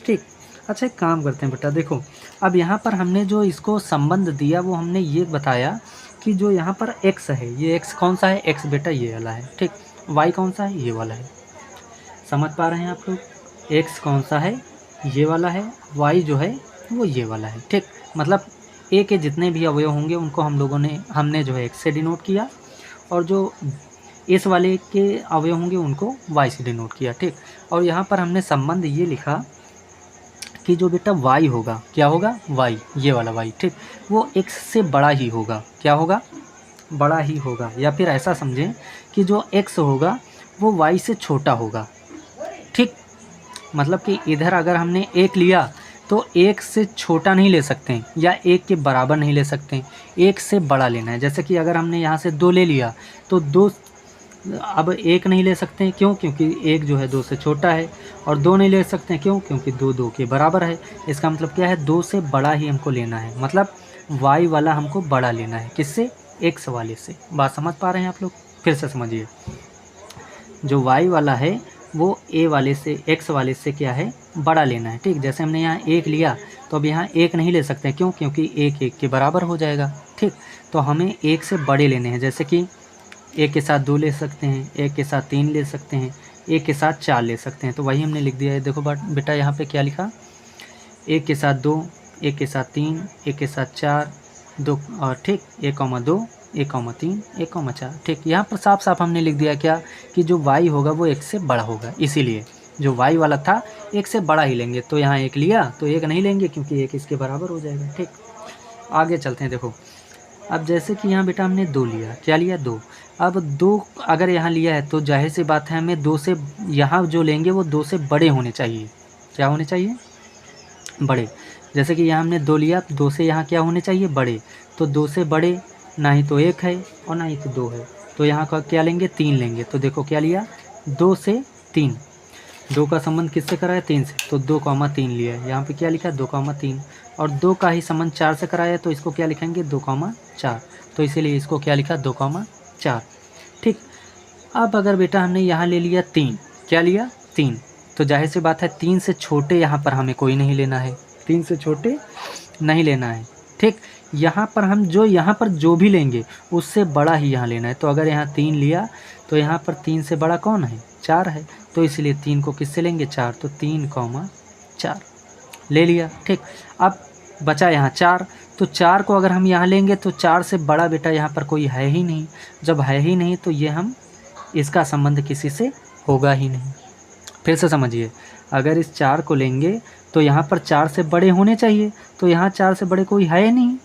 ठीक। अच्छा एक काम करते हैं बेटा, देखो अब यहाँ पर हमने जो इसको संबंध दिया वो हमने ये बताया कि जो यहाँ पर x है, ये x कौन सा है, x बेटा ये वाला है, ठीक। y कौन सा है, ये वाला है। समझ पा रहे हैं आप लोग, x कौन सा है, ये वाला है, y जो है वो ये वाला है, ठीक। मतलब a के जितने भी अवयव होंगे उनको हमने जो है x से डिनोट किया, और जो इस वाले के अवयव होंगे उनको y से डिनोट किया, ठीक। और यहाँ पर हमने संबंध ये लिखा कि जो बेटा y होगा, क्या होगा, y, ये वाला y, ठीक, वो x से बड़ा ही होगा, क्या होगा, बड़ा ही होगा। या फिर ऐसा समझें कि जो x होगा वो y से छोटा होगा, ठीक। मतलब कि इधर अगर हमने 1 लिया तो 1 से छोटा नहीं ले सकते या 1 के बराबर नहीं ले सकते, 1 से बड़ा लेना है। जैसे कि अगर हमने यहाँ से 2 ले लिया तो 2 अब 1 नहीं ले सकते, क्यों, क्योंकि 1 जो है 2 से छोटा है, और 2 नहीं ले सकते, क्यों, क्योंकि 2 2 के बराबर है। इसका मतलब क्या है, 2 से बड़ा ही हमको लेना है, मतलब y वाला हमको बड़ा लेना है, किससे, x वाले से। बात समझ पा रहे हैं आप लोग, फिर से समझिए, जो y वाला है वो a वाले से, x वाले से क्या है, बड़ा लेना है, ठीक। जैसे हमने यहाँ 1 लिया तो अब यहाँ 1 नहीं ले सकते, क्यों, क्योंकि 1 1 के बराबर हो जाएगा, ठीक। तो हमें 1 से बड़े लेने हैं, जैसे कि 1 के साथ 2 ले सकते हैं, 1 के साथ 3 ले सकते हैं, 1 के साथ 4 ले सकते हैं। तो वही हमने लिख दिया है, देखो बेटा यहाँ पे क्या लिखा, 1 के साथ 2, 1 के साथ 3, 1 के साथ 4, 2 और ठीक 1,2, 1,3, 1,4, ठीक। यहाँ पर साफ साफ हमने लिख दिया क्या कि जो y होगा वो 1 से बड़ा होगा, इसीलिए जो y वाला था 1 से बड़ा ही लेंगे। तो यहाँ 1 लिया तो 1 नहीं लेंगे क्योंकि 1 इसके बराबर हो जाएगा, ठीक। आगे चलते हैं, देखो अब जैसे कि यहाँ बेटा हमने 2 लिया, क्या लिया, 2। अब 2 अगर यहाँ लिया है तो जाहिर सी बात है हमें 2 से, यहाँ जो लेंगे वो 2 से बड़े होने चाहिए, क्या होने चाहिए, बड़े। जैसे कि यहाँ हमने 2 लिया, 2 से यहाँ क्या होने चाहिए, बड़े। तो 2 से बड़े ना ही तो 1 है और ना ही तो 2 है, तो यहाँ का क्या लेंगे, 3 लेंगे। तो देखो क्या लिया, 2 से 3, 2 का संबंध किससे कराया, 3 से, तो 2,3 लिया है। यहाँ पे क्या लिखा है, 2,3, और 2 का ही संबंध 4 से कराया तो इसको क्या लिखेंगे, 2,4। तो इसीलिए इसको क्या लिखा, 2,4, ठीक। अब अगर बेटा हमने यहाँ ले लिया 3, क्या लिया, 3, तो जाहिर सी बात है 3 से छोटे यहाँ पर हमें कोई नहीं लेना है, 3 से छोटे नहीं लेना है, ठीक। यहाँ पर हम यहाँ पर जो भी लेंगे उससे बड़ा ही यहाँ लेना है। तो अगर यहाँ 3 लिया तो यहाँ पर 3 से बड़ा कौन है, 4 है, तो इसलिए 3 को किससे लेंगे, 4, तो 3,4 ले लिया, ठीक। अब बचा यहाँ 4, तो 4 को अगर हम यहाँ लेंगे तो 4 से बड़ा बेटा यहाँ पर कोई है ही नहीं। जब है ही नहीं तो ये हम इसका संबंध किसी से होगा ही नहीं। फिर से समझिए, अगर इस 4 को लेंगे तो यहाँ पर 4 से बड़े होने चाहिए, तो यहाँ 4 से बड़े कोई है नहीं।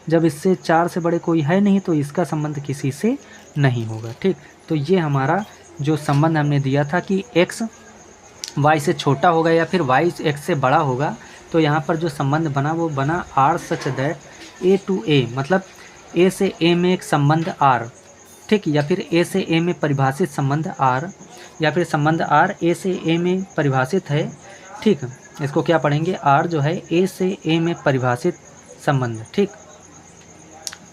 जब इससे 4 से बड़े कोई है नहीं तो इसका संबंध किसी से नहीं होगा, ठीक। तो ये हमारा जो संबंध हमने दिया था कि x y से छोटा होगा या फिर y x से बड़ा होगा, तो यहाँ पर जो संबंध बना वो बना r such that a to a, मतलब a से a में एक संबंध r, ठीक, या फिर a से a में परिभाषित संबंध r, या फिर संबंध r a से a में परिभाषित है, ठीक। इसको क्या पढ़ेंगे, r जो है a से a में परिभाषित संबंध, ठीक।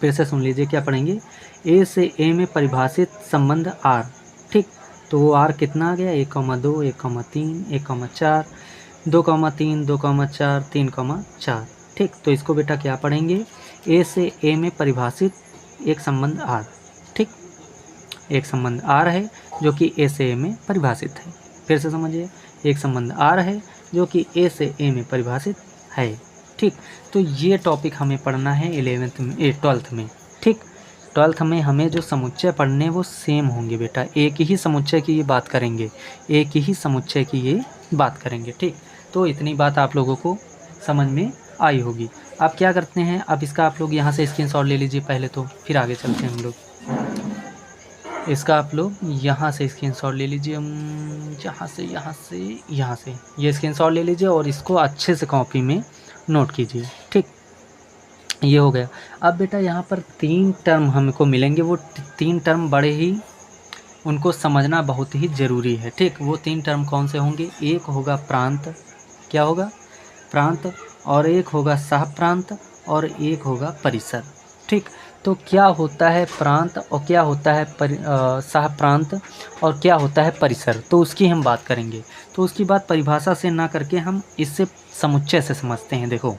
फिर से सुन लीजिए, क्या पढ़ेंगे, a से a में परिभाषित संबंध r, ठीक। तो वो r कितना आ गया, 1,2, 1,3, 1,4, 2,3, 2,4, 3,4, ठीक। तो इसको बेटा क्या पढ़ेंगे, a से a में परिभाषित एक संबंध r, ठीक, एक संबंध r है जो कि a से a में परिभाषित है। फिर से समझिए, एक संबंध r है जो कि a से a में परिभाषित है, ठीक। तो ये टॉपिक हमें पढ़ना है 12th में, ठीक। 12th में हमें जो समुच्चय पढ़ने वो सेम होंगे बेटा, एक ही समुच्चय की ये बात करेंगे, एक ही समुच्चय की ये बात करेंगे, ठीक। तो इतनी बात आप लोगों को समझ में आई होगी। अब क्या करते हैं, अब इसका आप लोग यहाँ से स्क्रीनशॉट ले लीजिए पहले तो, फिर आगे चलते हैं हम लोग। इसका आप लोग यहाँ से स्क्रीनशॉट ले लीजिए, यहाँ से ये स्क्रीनशॉट ले लीजिए और इसको अच्छे से कॉपी में नोट कीजिए। ठीक, ये हो गया। अब बेटा यहाँ पर 3 टर्म हमको मिलेंगे, वो 3 टर्म बड़े ही, उनको समझना बहुत ही ज़रूरी है। ठीक, वो 3 टर्म कौन से होंगे, एक होगा प्रांत, क्या होगा, प्रांत, और एक होगा सह प्रांत, और एक होगा परिसर। ठीक, तो क्या होता है प्रांत और क्या होता है सह प्रांत और क्या होता है परिसर, तो उसकी हम बात करेंगे। तो उसकी बात परिभाषा से ना करके हम इससे समुच्चय से समझते हैं। देखो,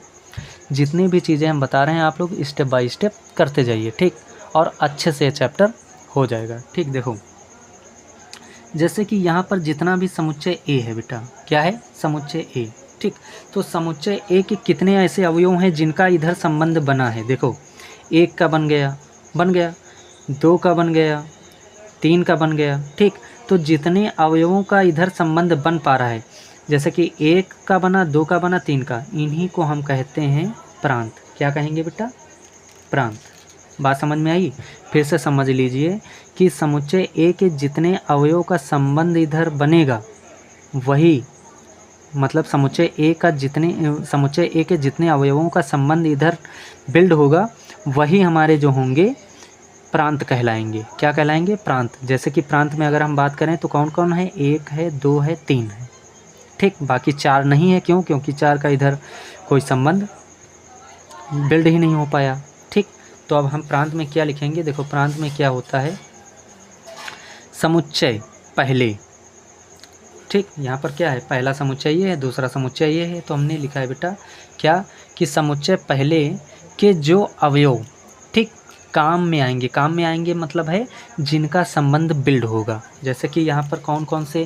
जितनी भी चीज़ें हम बता रहे हैं आप लोग स्टेप बाय स्टेप करते जाइए। ठीक, और अच्छे से चैप्टर हो जाएगा। ठीक, देखो जैसे कि यहाँ पर जितना भी समुच्चय ए है बेटा, क्या है, समुच्चय ए। ठीक, तो समुच्चय ए के कितने ऐसे अवयव हैं जिनका इधर संबंध बना है। देखो, 1 का बन गया, 2 का बन गया, 3 का बन गया। ठीक, तो जितने अवयवों का इधर संबंध बन पा रहा है, जैसे कि 1 का बना, 2 का बना, 3 का, इन्हीं को हम कहते हैं प्रांत। क्या कहेंगे बेटा, प्रांत। बात समझ में आई, फिर से समझ लीजिए कि समुच्चय ए के जितने अवयवों का संबंध इधर बनेगा, वही मतलब समुच्चय ए के जितने अवयवों का संबंध इधर बिल्ड होगा, वही हमारे जो होंगे प्रांत कहलाएंगे। क्या कहलाएंगे, प्रांत। जैसे कि प्रांत में अगर हम बात करें तो कौन कौन है, 1 है, 2 है, 3 है। ठीक, बाकी 4 नहीं है, क्यों, क्योंकि 4 का इधर कोई संबंध बिल्ड ही नहीं हो पाया। ठीक, तो अब हम प्रांत में क्या लिखेंगे, देखो प्रांत में क्या होता है, समुच्चय पहले। ठीक, यहाँ पर क्या है, पहला समुच्चय ये है, दूसरा समुच्चय ये है, तो हमने लिखा है बेटा क्या, कि समुच्चय पहले के जो अवयव, ठीक, काम में आएंगे मतलब है जिनका संबंध बिल्ड होगा। जैसे कि यहाँ पर कौन कौन से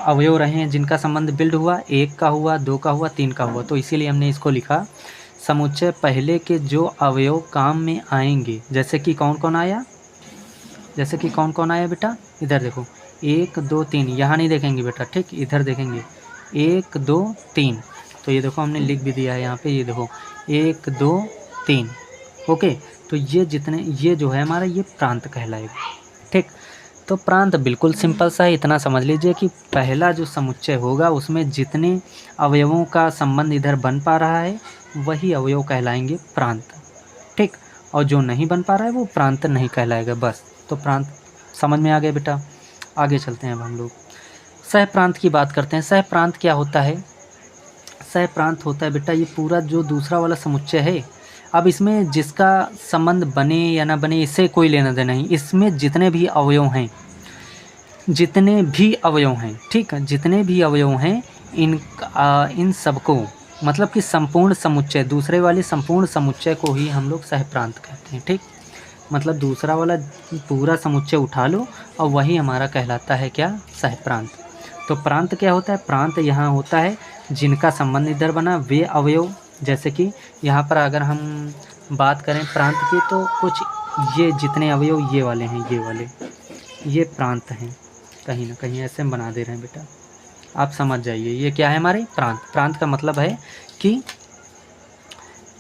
अवयव रहे हैं जिनका संबंध बिल्ड हुआ, 1 का हुआ, 2 का हुआ, 3 का हुआ, तो इसीलिए हमने इसको लिखा समुच्चय पहले के जो अवयव काम में आएंगे। जैसे कि कौन कौन आया बेटा, इधर देखो, 1 2 3, यहाँ नहीं देखेंगे बेटा, ठीक, इधर देखेंगे, 1 2 3, तो ये देखो हमने लिख भी दिया है यहाँ पे, ये देखो 1 2 3। ओके, तो ये जो है हमारा, ये प्रांत कहलाएगा। ठीक, तो प्रांत बिल्कुल सिंपल सा है, इतना समझ लीजिए कि पहला जो समुच्चय होगा उसमें जितने अवयवों का संबंध इधर बन पा रहा है, वही अवयव कहलाएंगे प्रांत। ठीक, और जो नहीं बन पा रहा है वो प्रांत नहीं कहलाएगा। बस, तो प्रांत समझ में आ गया बेटा। आगे चलते हैं अब हम लोग सह प्रांत की बात करते हैं। सह प्रांत क्या होता है, सह प्रांत होता है बेटा ये पूरा जो दूसरा वाला समुच्चय है, अब इसमें जिसका संबंध बने या ना बने इससे कोई लेना देना नहीं, इसमें जितने भी अवयव हैं, ठीक है, जितने भी अवयव हैं इन सबको, मतलब कि संपूर्ण समुच्चय, दूसरे वाले संपूर्ण समुच्चय को ही हम लोग सह प्रांत कहते हैं। ठीक, मतलब दूसरा वाला पूरा समुच्चय उठा लो और वही हमारा कहलाता है क्या, सह प्रांत। तो प्रांत क्या होता है, प्रांत यहाँ होता है जिनका संबंध इधर बना वे अवयव। जैसे कि यहाँ पर अगर हम बात करें प्रांत की, तो कुछ ये जितने अवयव ये वाले हैं, ये प्रांत हैं, कहीं ना कहीं ऐसे हम बना दे रहे हैं बेटा, आप समझ जाइए। ये क्या है हमारे प्रांत। प्रांत का मतलब है कि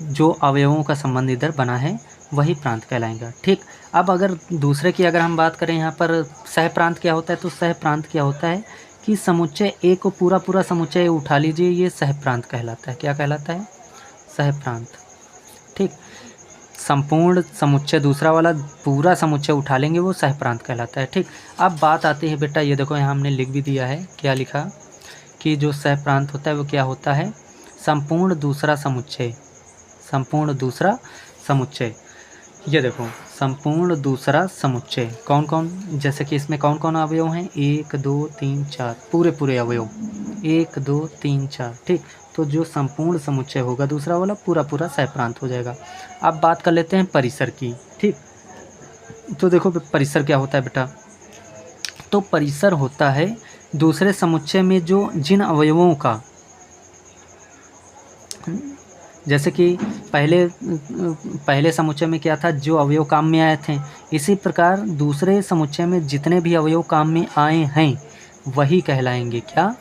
जो अवयवों का संबंध इधर बना है वही प्रांत कहलाएगा। ठीक, अब अगर दूसरे की अगर हम बात करें, यहाँ पर सह प्रांत क्या होता है, तो सह प्रांत क्या होता है कि समुच्चय ए को पूरा समुच्चय उठा लीजिए, ये सह प्रांत कहलाता है। क्या कहलाता है, सह प्रांत। ठीक, संपूर्ण समुच्चय दूसरा वाला पूरा समुच्चय उठा लेंगे वो सह प्रांत कहलाता है। ठीक, अब बात आती है बेटा, ये देखो यहाँ हमने लिख भी दिया है, क्या लिखा कि जो सह प्रांत होता है वो क्या होता है, संपूर्ण दूसरा समुच्चय। ये देखो संपूर्ण दूसरा समुच्चय कौन कौन, जैसे कि इसमें कौन कौन अवयव हैं, 1 2 3 4, पूरे अवयव 1 2 3 4। ठीक, तो जो संपूर्ण समुच्चय होगा दूसरा वाला पूरा सह प्रांत हो जाएगा। अब बात कर लेते हैं परिसर की। ठीक, तो देखो परिसर क्या होता है बेटा, तो परिसर होता है दूसरे समुच्चय में जो जिन अवयवों का, जैसे कि पहले समुच्चय में क्या था, जो अवयव काम में आए थे, इसी प्रकार दूसरे समुच्चय में जितने भी अवयव काम में आए हैं वही कहलाएंगे क्या,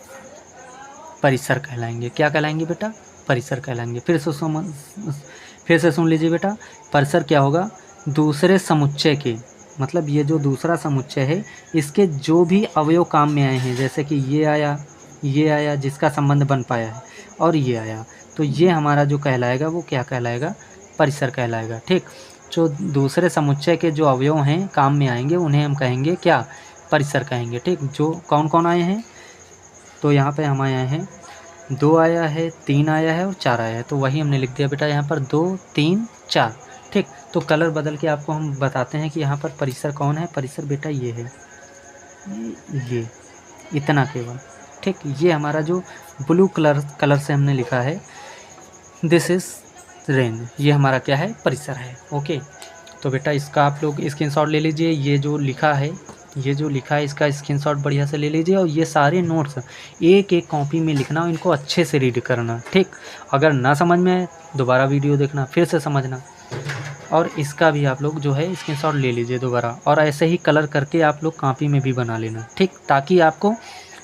परिसर कहलाएंगे। क्या कहलाएंगे बेटा, परिसर कहलाएंगे। फिर से सुन लीजिए बेटा, परिसर क्या होगा, दूसरे समुच्चय के, मतलब ये जो दूसरा समुच्चय है इसके जो भी अवयव काम में आए हैं, जैसे कि ये आया जिसका संबंध बन पाया है, और ये आया, तो ये हमारा जो कहलाएगा वो क्या कहलाएगा, परिसर कहलाएगा। ठीक, जो दूसरे समुच्चय के जो अवयव हैं काम में आएंगे उन्हें हम कहेंगे क्या, परिसर कहेंगे। ठीक, जो कौन कौन आए हैं, तो यहाँ पे हम आए हैं 2 आया है, 3 आया है और 4 आया है, तो वही हमने लिख दिया बेटा यहाँ पर 2 3 4। ठीक, तो कलर बदल के आपको हम बताते हैं कि यहाँ पर परिसर कौन है। परिसर बेटा ये है, ये इतना केवल। ठीक, ये हमारा जो ब्लू कलर से हमने लिखा है, दिस इज़ रेंज, ये हमारा क्या है, परिसर है। ओके, तो बेटा इसका आप लोग स्क्रीनशॉट ले लीजिए, ये जो लिखा है इसका स्क्रीनशॉट बढ़िया से ले लीजिए, और ये सारे नोट्स एक एक कॉपी में लिखना और इनको अच्छे से रीड करना। ठीक, अगर ना समझ में आए दोबारा वीडियो देखना, फिर से समझना, और इसका भी आप लोग जो है स्क्रीनशॉट ले लीजिए दोबारा, और ऐसे ही कलर करके आप लोग कॉपी में भी बना लेना। ठीक, ताकि आपको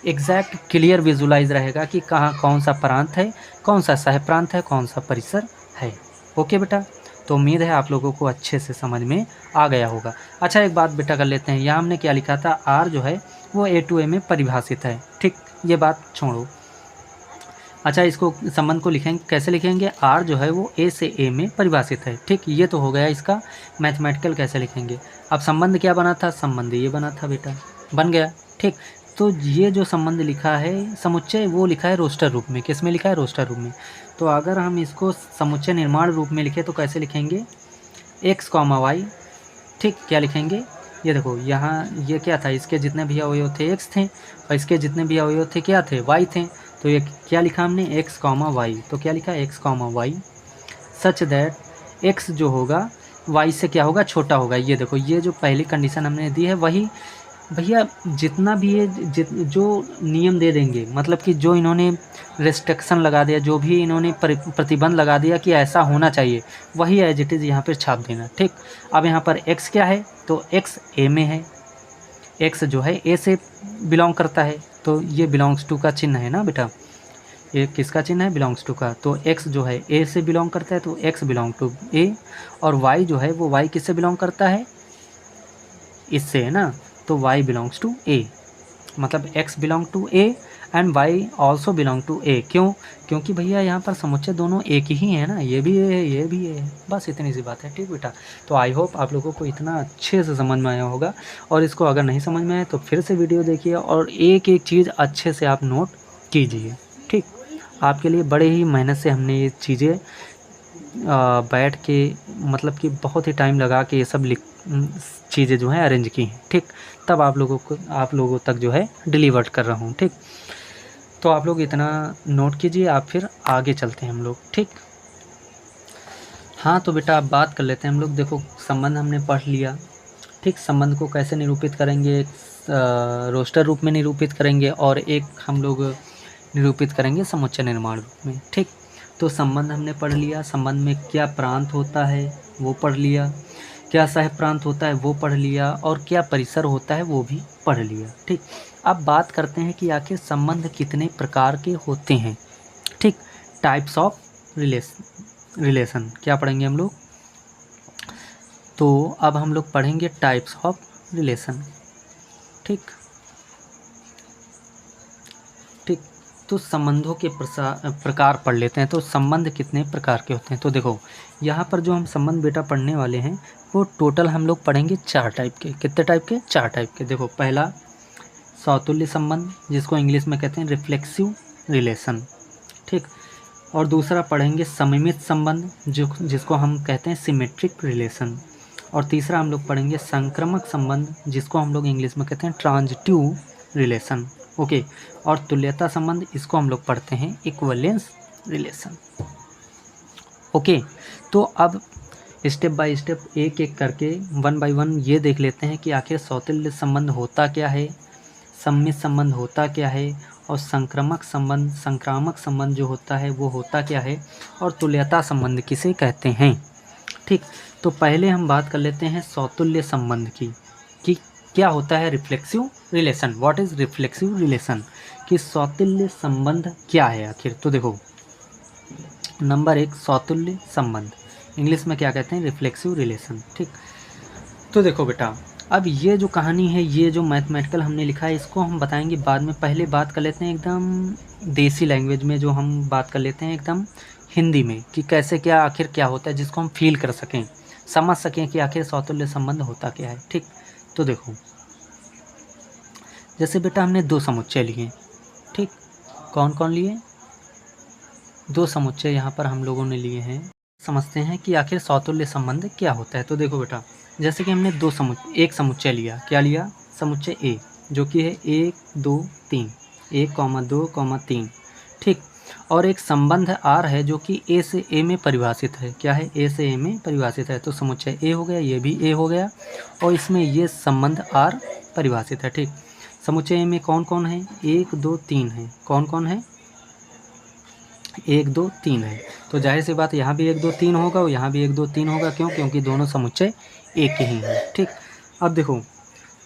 एग्जैक्ट क्लियर विजुलाइज रहेगा कि कहाँ कौन सा प्रांत है, कौन सा सह प्रांत है, कौन सा परिसर है। ओके बेटा, तो उम्मीद है आप लोगों को अच्छे से समझ में आ गया होगा। अच्छा, एक बात बेटा कर लेते हैं, यहाँ हमने क्या लिखा था, आर जो है वो A to A में परिभाषित है। ठीक, ये बात छोड़ो। अच्छा, इसको संबंध को लिखेंगे, कैसे लिखेंगे, आर जो है वो A से A में परिभाषित है। ठीक, ये तो हो गया इसका मैथमेटिकल कैसे लिखेंगे। अब संबंध क्या बना था, संबंध ये बना था बेटा, बन गया। ठीक, तो ये जो संबंध लिखा है समुच्चय, वो लिखा है रोस्टर रूप में। किस में लिखा है, रोस्टर रूप में। तो अगर हम इसको समुच्चय निर्माण रूप में लिखें तो कैसे लिखेंगे, x, y। ठीक, क्या लिखेंगे, ये देखो यहाँ ये क्या था, इसके जितने भी अवयव थे x थे, और इसके जितने भी अवयव थे क्या थे, y थे। तो ये क्या लिखा हमने, x, y। तो क्या लिखा, x, y such that x जो होगा y से क्या होगा, छोटा होगा। ये देखो, ये जो पहली कंडीशन हमने दी है वही भैया, जितना भी ये जो नियम दे देंगे, मतलब कि जो इन्होंने रेस्ट्रिक्शन लगा दिया, जो भी इन्होंने प्रतिबंध लगा दिया कि ऐसा होना चाहिए, वही एज इट इज़ यहाँ पर छाप देना। ठीक, अब यहाँ पर x क्या है, तो x A में है, x जो है A से बिलोंग करता है, तो ये बिलोंग्स टू का चिन्ह है ना बेटा, ये किसका चिन्ह है, बिलोंग्स टू का। तो x जो है A से बिलोंग करता है, तो x बिलोंग टू A, और y जो है वो y किससे बिलोंग करता है, इससे, है ना, तो y बिलोंग्स टू A, मतलब x belong to A and y also belong to A। क्यों, क्योंकि भैया यहाँ पर समुच्चय दोनों एक ही है ना, ये भी A है, ये भी A है, बस इतनी सी बात है। ठीक बेटा, तो आई होप आप लोगों को इतना अच्छे से समझ में आया होगा, और इसको अगर नहीं समझ में आए तो फिर से वीडियो देखिए और एक एक चीज़ अच्छे से आप नोट कीजिए। ठीक, आपके लिए बड़े ही मेहनत से हमने ये चीज़ें बैठ के, मतलब कि बहुत ही टाइम लगा के ये सब चीज़ें जो हैं अरेंज की हैं। ठीक, तब आप लोगों तक जो है डिलीवर्ड कर रहा हूँ। ठीक, तो आप लोग इतना नोट कीजिए, आप फिर आगे चलते हैं हम लोग। ठीक, हाँ, तो बेटा आप बात कर लेते हैं हम लोग। देखो, संबंध हमने पढ़ लिया। ठीक, संबंध को कैसे निरूपित करेंगे, रोस्टर रूप में निरूपित करेंगे, और एक हम लोग निरूपित करेंगे समुच्चय निर्माण रूप में। ठीक, तो संबंध हमने पढ़ लिया, संबंध में क्या प्रांत होता है वो पढ़ लिया, क्या सह प्रांत होता है वो पढ़ लिया, और क्या परिसर होता है वो भी पढ़ लिया। ठीक, अब बात करते हैं कि आखिर संबंध कितने प्रकार के होते हैं। ठीक, टाइप्स ऑफ रिलेशन क्या पढ़ेंगे हम लोग, तो अब हम लोग पढ़ेंगे टाइप्स ऑफ रिलेशन। ठीक, तो संबंधों के प्रकार पढ़ लेते हैं। तो संबंध कितने प्रकार के होते हैं, तो देखो यहाँ पर जो हम संबंध बेटा पढ़ने वाले हैं वो टोटल हम लोग पढ़ेंगे 4 टाइप के। कितने टाइप के, 4 टाइप के। देखो, पहला सौतुल्य संबंध, जिसको इंग्लिश में कहते हैं रिफ्लेक्सिव रिलेशन। ठीक, और दूसरा पढ़ेंगे सममित संबंध, जिसको हम कहते हैं सिमेट्रिक रिलेशन। और तीसरा हम लोग पढ़ेंगे संक्रामक संबंध, जिसको हम लोग इंग्लिश में कहते हैं ट्रांजिटिव रिलेशन। ओके, और तुल्यता संबंध, इसको हम लोग पढ़ते हैं इक्विवेलेंस रिलेशन। ओके, तो अब स्टेप बाय स्टेप एक एक करके 1 बाय 1 ये देख लेते हैं कि आखिर सौतुल्य संबंध होता क्या है, सममित संबंध होता क्या है, और संक्रामक संबंध जो होता है वो होता क्या है, और तुल्यता संबंध किसे कहते हैं। ठीक, तो पहले हम बात कर लेते हैं सौतुल्य संबंध की, कि क्या होता है reflexive relation. What is reflexive relation, कि सौतुल्य संबंध क्या है आखिर। तो देखो, नंबर 1 सौतुल्य संबंध, इंग्लिश में क्या कहते हैं, रिफ्लेक्सिव रिलेशन। ठीक, तो देखो बेटा, अब ये जो कहानी है, ये जो मैथमेटिकल हमने लिखा है, इसको हम बताएंगे बाद में। पहले बात कर लेते हैं एकदम देसी लैंग्वेज में, जो हम बात कर लेते हैं एकदम हिंदी में, कि कैसे क्या आखिर क्या होता है, जिसको हम फील कर सकें, समझ सकें कि आखिर सौतुल्य संबंध होता क्या है। ठीक, तो देखो, जैसे बेटा हमने 2 समुच्चय लिए। ठीक, कौन कौन लिए, 2 समुच्चय यहाँ पर हम लोगों ने लिए हैं। समझते हैं कि आखिर सौतुल्य संबंध क्या होता है। तो देखो बेटा, जैसे कि हमने एक समुच्चय लिया, क्या लिया, समुच्चय ए, जो कि है 1 2 3, 1 2 3। ठीक, और एक संबंध आर है जो कि ए से ए में परिभाषित है। क्या है, ए से ए में परिभाषित है। तो समुच्चय ए हो गया, ये भी ए हो गया, और इसमें ये संबंध आर परिभाषित है। ठीक, समुच्चय ए में कौन कौन है, 1 2 3 है। कौन कौन है, 1 2 3 है। तो जाहिर सी बात, यहाँ भी 1 2 3 होगा और यहाँ भी 1 2 3 होगा। क्यों, क्योंकि दोनों समुच्चय एक ही हैं। ठीक, अब देखो,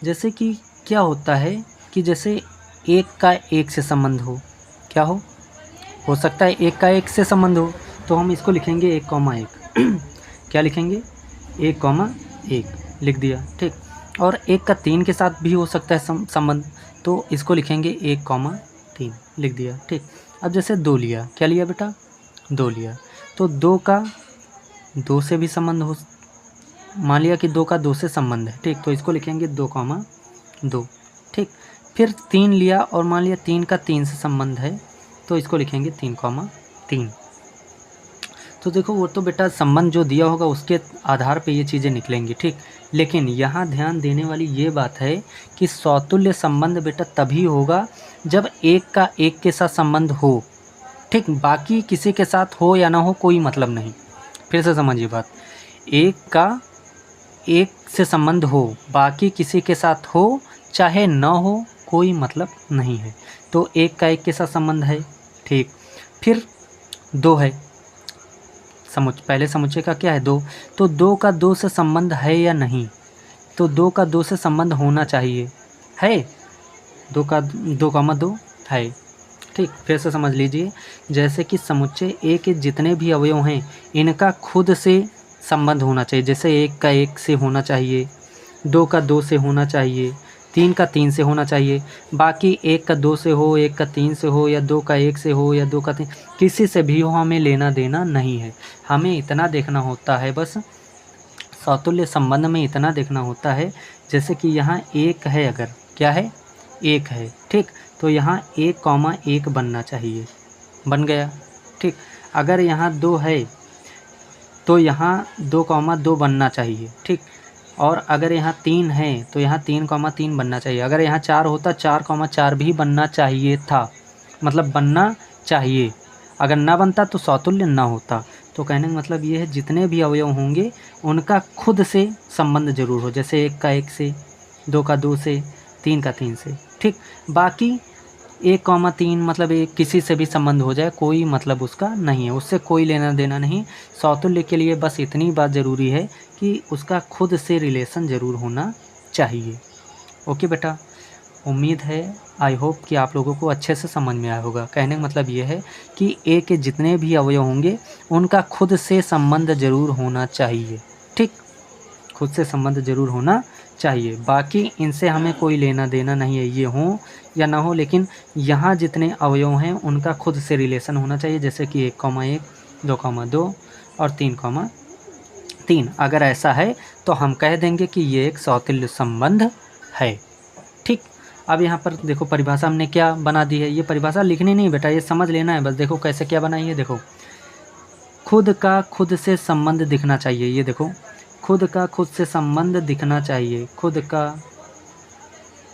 जैसे कि क्या होता है कि जैसे एक का एक से संबंध हो, क्या हो सकता है एक का एक से संबंध हो, तो हम इसको लिखेंगे 1, क्या लिखेंगे, 1, लिख दिया। ठीक, और एक का 3 के साथ भी हो सकता है संबंध, तो इसको लिखेंगे 1, 3, लिख दिया। ठीक, अब जैसे 2 लिया, क्या लिया बेटा, 2 लिया, तो 2 का 2 से भी संबंध हो, मान लिया कि 2 का 2 से संबंध है। ठीक, तो इसको लिखेंगे 2, ठीक, फिर 3 लिया और मान लिया 3 का 3 से संबंध है, तो इसको लिखेंगे 3, तो देखो, वो तो बेटा संबंध जो दिया होगा उसके आधार पे ये चीज़ें निकलेंगी। ठीक, लेकिन यहाँ ध्यान देने वाली ये बात है कि सौतुल्य संबंध बेटा तभी होगा जब एक का एक के साथ संबंध हो। ठीक, बाकी किसी के साथ हो या ना हो कोई मतलब नहीं। फिर से समझिए बात, एक का एक से संबंध हो, बाकी किसी के साथ हो चाहे न हो, कोई मतलब नहीं है। तो एक का एक के साथ संबंध है। ठीक, फिर 2 है, पहले समुच्चय का क्या है, 2, तो 2 का 2 से संबंध है या नहीं, तो 2 का 2 से संबंध होना चाहिए, है, 2 का 2, है। ठीक, फिर से समझ लीजिए, जैसे कि समुच्चय ए के जितने भी अवयव हैं, इनका खुद से संबंध होना चाहिए। जैसे 1 का 1 से होना चाहिए, 2 का 2 से होना चाहिए, 3 का 3 से होना चाहिए। बाकी 1 का 2 से हो, 1 का 3 से हो, या 2 का 1 से हो, या 2 का 3, किसी से भी हो, हमें लेना देना नहीं है। हमें इतना देखना होता है, बस सौतुल्य संबंध में इतना देखना होता है, जैसे कि यहाँ 1 है, अगर क्या है, 1 है। ठीक, तो यहाँ 1, 1 बनना चाहिए, बन गया। ठीक, अगर यहाँ 2 है तो यहाँ 2, 2 बनना चाहिए। ठीक, और अगर यहाँ 3 है तो यहाँ 3, 3 बनना चाहिए। अगर यहाँ 4 होता, 4, 4 भी बनना चाहिए था, मतलब बनना चाहिए। अगर ना बनता तो सौतुल्य ना होता। तो कहने का मतलब ये है, जितने भी अवयव होंगे उनका खुद से संबंध जरूर हो। जैसे 1 का 1 से, 2 का 2 से, 3 का 3 से। ठीक, बाकी 1, 3 मतलब एक किसी से भी संबंध हो जाए, कोई मतलब उसका नहीं है, उससे कोई लेना देना नहीं। सौतुल्य के लिए बस इतनी बात ज़रूरी है कि उसका खुद से रिलेशन ज़रूर होना चाहिए। ओके बेटा, उम्मीद है, आई होप कि आप लोगों को अच्छे से समझ में आया होगा। कहने का मतलब ये है कि ए के जितने भी अवयव होंगे उनका खुद से संबंध ज़रूर होना चाहिए। ठीक, खुद से संबंध ज़रूर होना चाहिए, बाकी इनसे हमें कोई लेना देना नहीं है, ये हो या ना हो, लेकिन यहाँ जितने अवयव हैं उनका खुद से रिलेशन होना चाहिए। जैसे कि 1, 1, 2, 2 और 3, अगर ऐसा है तो हम कह देंगे कि ये एक सौतुल्य संबंध है। ठीक, अब यहाँ पर देखो परिभाषा हमने क्या बना दी है, ये परिभाषा लिखनी नहीं बेटा, ये समझ लेना है बस। देखो कैसे क्या बनाई है, देखो, खुद का खुद से संबंध दिखना चाहिए। ये देखो, खुद का खुद से संबंध दिखना चाहिए, खुद का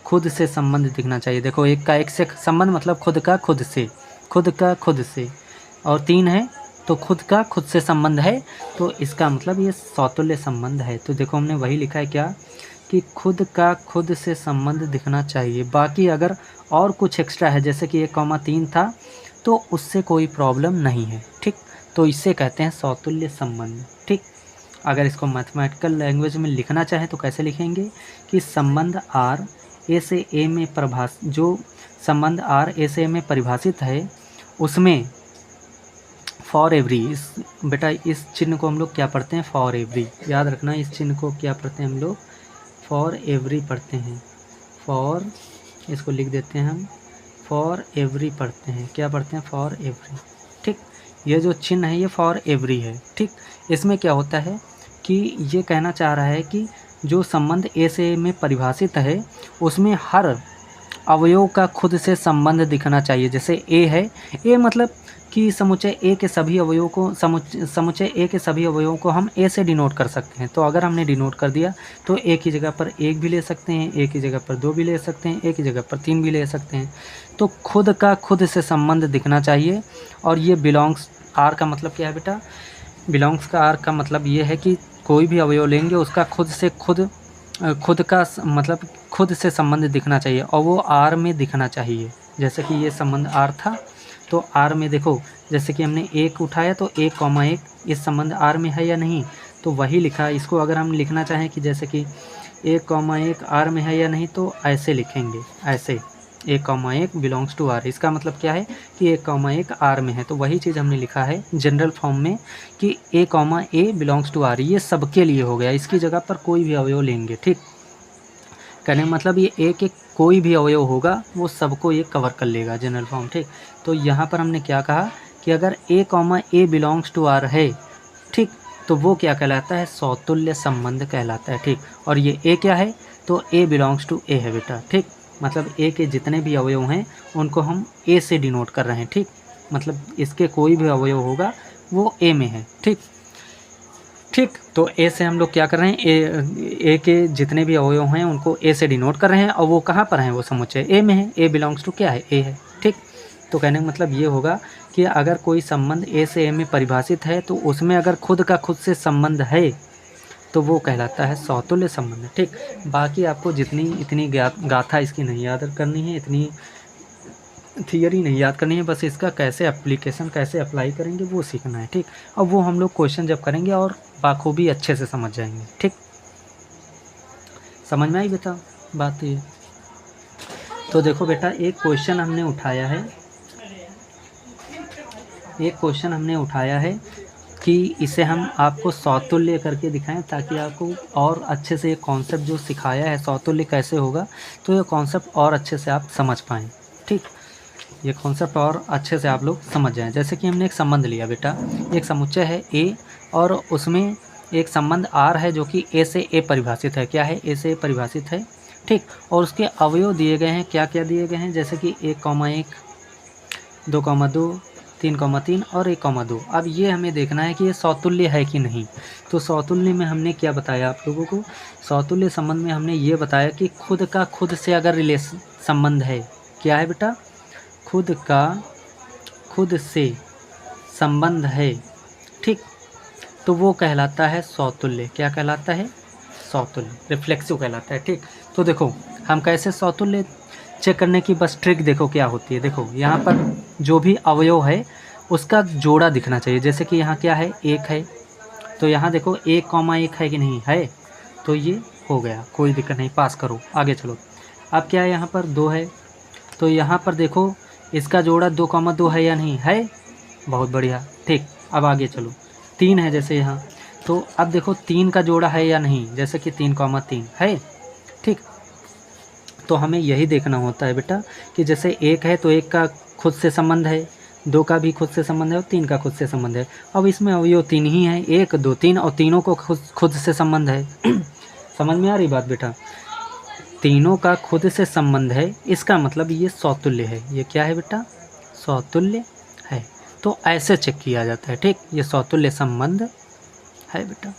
खुद से संबंध दिखना चाहिए। देखो, 1 का 1 से संबंध मतलब खुद का खुद से, खुद का खुद से, और 3 है तो खुद का खुद से संबंध है, तो इसका मतलब ये सौतुल्य संबंध है। तो देखो हमने वही लिखा है क्या, कि खुद का खुद से संबंध दिखना चाहिए। बाकी अगर और कुछ एक्स्ट्रा है, जैसे कि 1, 3 था, तो उससे कोई प्रॉब्लम नहीं है। ठीक, तो इसे कहते हैं सौतुल्य संबंध। ठीक, अगर इसको मैथमेटिकल लैंग्वेज में लिखना चाहे तो कैसे लिखेंगे, कि संबंध आर ए से ए में जो संबंध आर ए से ए में परिभाषित है, उसमें फॉर एवरी, इस बेटा इस चिन्ह को हम लोग क्या पढ़ते हैं, फॉर एवरी, याद रखना इस चिन्ह को क्या पढ़ते हैं हम लोग, फॉर एवरी पढ़ते हैं। फॉर, इसको लिख देते हैं हम, फॉर एवरी पढ़ते हैं, क्या पढ़ते हैं, फॉर एवरी। ठीक, ये जो चिन्ह है ये फॉर एवरी है। ठीक, इसमें क्या होता है कि ये कहना चाह रहा है कि जो संबंध ए से में परिभाषित है उसमें हर अवयव का खुद से संबंध दिखना चाहिए। जैसे ए है, ए मतलब कि समुच्चय ए के सभी अवयवों को समुच्चय ए के सभी अवयवों को हम ए से डिनोट कर सकते हैं। तो अगर हमने डिनोट कर दिया तो ए की जगह पर 1 भी ले सकते हैं, ए की जगह पर 2 भी ले सकते हैं, ए की जगह पर 3 भी ले सकते हैं। तो खुद का खुद से संबंध दिखना चाहिए। और ये बिलोंग्स, आर का मतलब क्या है बेटा, बिलोंग्स का आर का मतलब ये है कि कोई भी अवयव लेंगे उसका खुद का मतलब खुद से संबंध दिखना चाहिए और वो आर में दिखना चाहिए। जैसे कि ये संबंध आर था तो आर में देखो, जैसे कि हमने 1 उठाया तो 1,1 इस संबंध आर में है या नहीं, तो वही लिखा। इसको अगर हम लिखना चाहें कि जैसे कि 1,1 आर में है या नहीं तो ऐसे लिखेंगे, ऐसे 1,1 बिलोंग्स टू आर। इसका मतलब क्या है कि 1,1 आर में है। तो वही चीज़ हमने लिखा है जनरल फॉर्म में कि A, बिलोंग्स टू आर। ये सबके लिए हो गया, इसकी जगह पर कोई भी अवयव लेंगे। ठीक, कहने का मतलब ये ए के कोई भी अवयव होगा वो सबको ये कवर कर लेगा जनरल फॉर्म। ठीक, तो यहाँ पर हमने क्या कहा कि अगर A, बिलोंग्स टू आर है, ठीक, तो वो क्या कहलाता है, सौतुल्य संबंध कहलाता है। ठीक, और ये ए क्या है, तो ए बिलोंग्स टू ए है बेटा। ठीक, मतलब ए के जितने भी अवयव हैं उनको हम ए से डिनोट कर रहे हैं। ठीक, मतलब इसके कोई भी अवयव होगा वो ए में है। ठीक, तो ए से हम लोग क्या कर रहे हैं, ए के जितने भी अवयव हैं उनको ए से डिनोट कर रहे हैं और वो कहाँ पर हैं, वो समुच्चय ए में है। ए बिलोंग्स टू क्या है, ए है। ठीक, तो कहने का मतलब ये होगा कि अगर कोई संबंध ए से ए में परिभाषित है तो उसमें अगर खुद का खुद से संबंध है तो वो कहलाता है सौतुल्य संबंध। ठीक, बाकी आपको इतनी गाथा इसकी नहीं याद करनी है, इतनी थियरी नहीं याद करनी है, बस इसका कैसे एप्लीकेशन, कैसे अप्लाई करेंगे वो सीखना है। ठीक, अब वो हम लोग क्वेश्चन जब करेंगे और बाखूबी अच्छे से समझ जाएंगे। ठीक, समझ में आई बेटा बात ये। तो देखो बेटा, एक क्वेश्चन हमने उठाया है कि इसे हम आपको सौतुल्य करके दिखाएं ताकि आपको और अच्छे से ये कॉन्सेप्ट जो सिखाया है सौतुल्य कैसे होगा, तो ये कॉन्सेप्ट और अच्छे से आप समझ पाएँ। ठीक, ये कॉन्सेप्ट और अच्छे से आप लोग समझ जाएं। जैसे कि हमने एक संबंध लिया बेटा, एक समुच्चय है ए और उसमें एक संबंध आर है जो कि ए से ए परिभाषित है। क्या है, ए से ए परिभाषित है। ठीक, और उसके अवयव दिए गए हैं, क्या क्या दिए गए हैं, जैसे कि 1,1, 2,2, 3,3 और 1,2। अब ये हमें देखना है कि ये सौतुल्य है कि नहीं। तो सौतुल्य में हमने क्या बताया आप लोगों को, सौतुल्य संबंध में हमने ये बताया कि खुद का खुद से अगर रिलेशन संबंध है, क्या है बेटा, खुद का खुद से संबंध है। ठीक, तो वो कहलाता है सौतुल्य। क्या कहलाता है, सौतुल्य, रिफ्लेक्सिव कहलाता है। ठीक, तो देखो हम कैसे सौतुल्य चेक करने की बस ट्रिक देखो क्या होती है। देखो यहाँ पर जो भी अवयव है उसका जोड़ा दिखना चाहिए। जैसे कि यहाँ क्या है, 1 है, तो यहाँ देखो 1,1 है कि नहीं है, तो ये हो गया, कोई दिक्कत नहीं, पास करो, आगे चलो। अब क्या है, यहाँ पर 2 है, तो यहाँ पर देखो इसका जोड़ा 2,2 है या नहीं है, बहुत बढ़िया। ठीक, अब आगे चलो, 3 है जैसे यहाँ, तो अब देखो 3 का जोड़ा है या नहीं, जैसे कि 3,3 है। ठीक, तो हमें यही देखना होता है बेटा कि जैसे 1 है तो 1 का खुद से संबंध है, 2 का भी खुद से संबंध है और 3 का खुद से संबंध है। अब इसमें अवयव 3 ही है, 1, 2, 3, और तीनों को खुद से संबंध है। समझ में आ रही बात बेटा, तीनों का खुद से संबंध है, इसका मतलब ये सौतुल्य है। ये क्या है बेटा, सौतुल्य है। तो ऐसे चेक किया जाता है। ठीक, ये सौतुल्य संबंध है बेटा।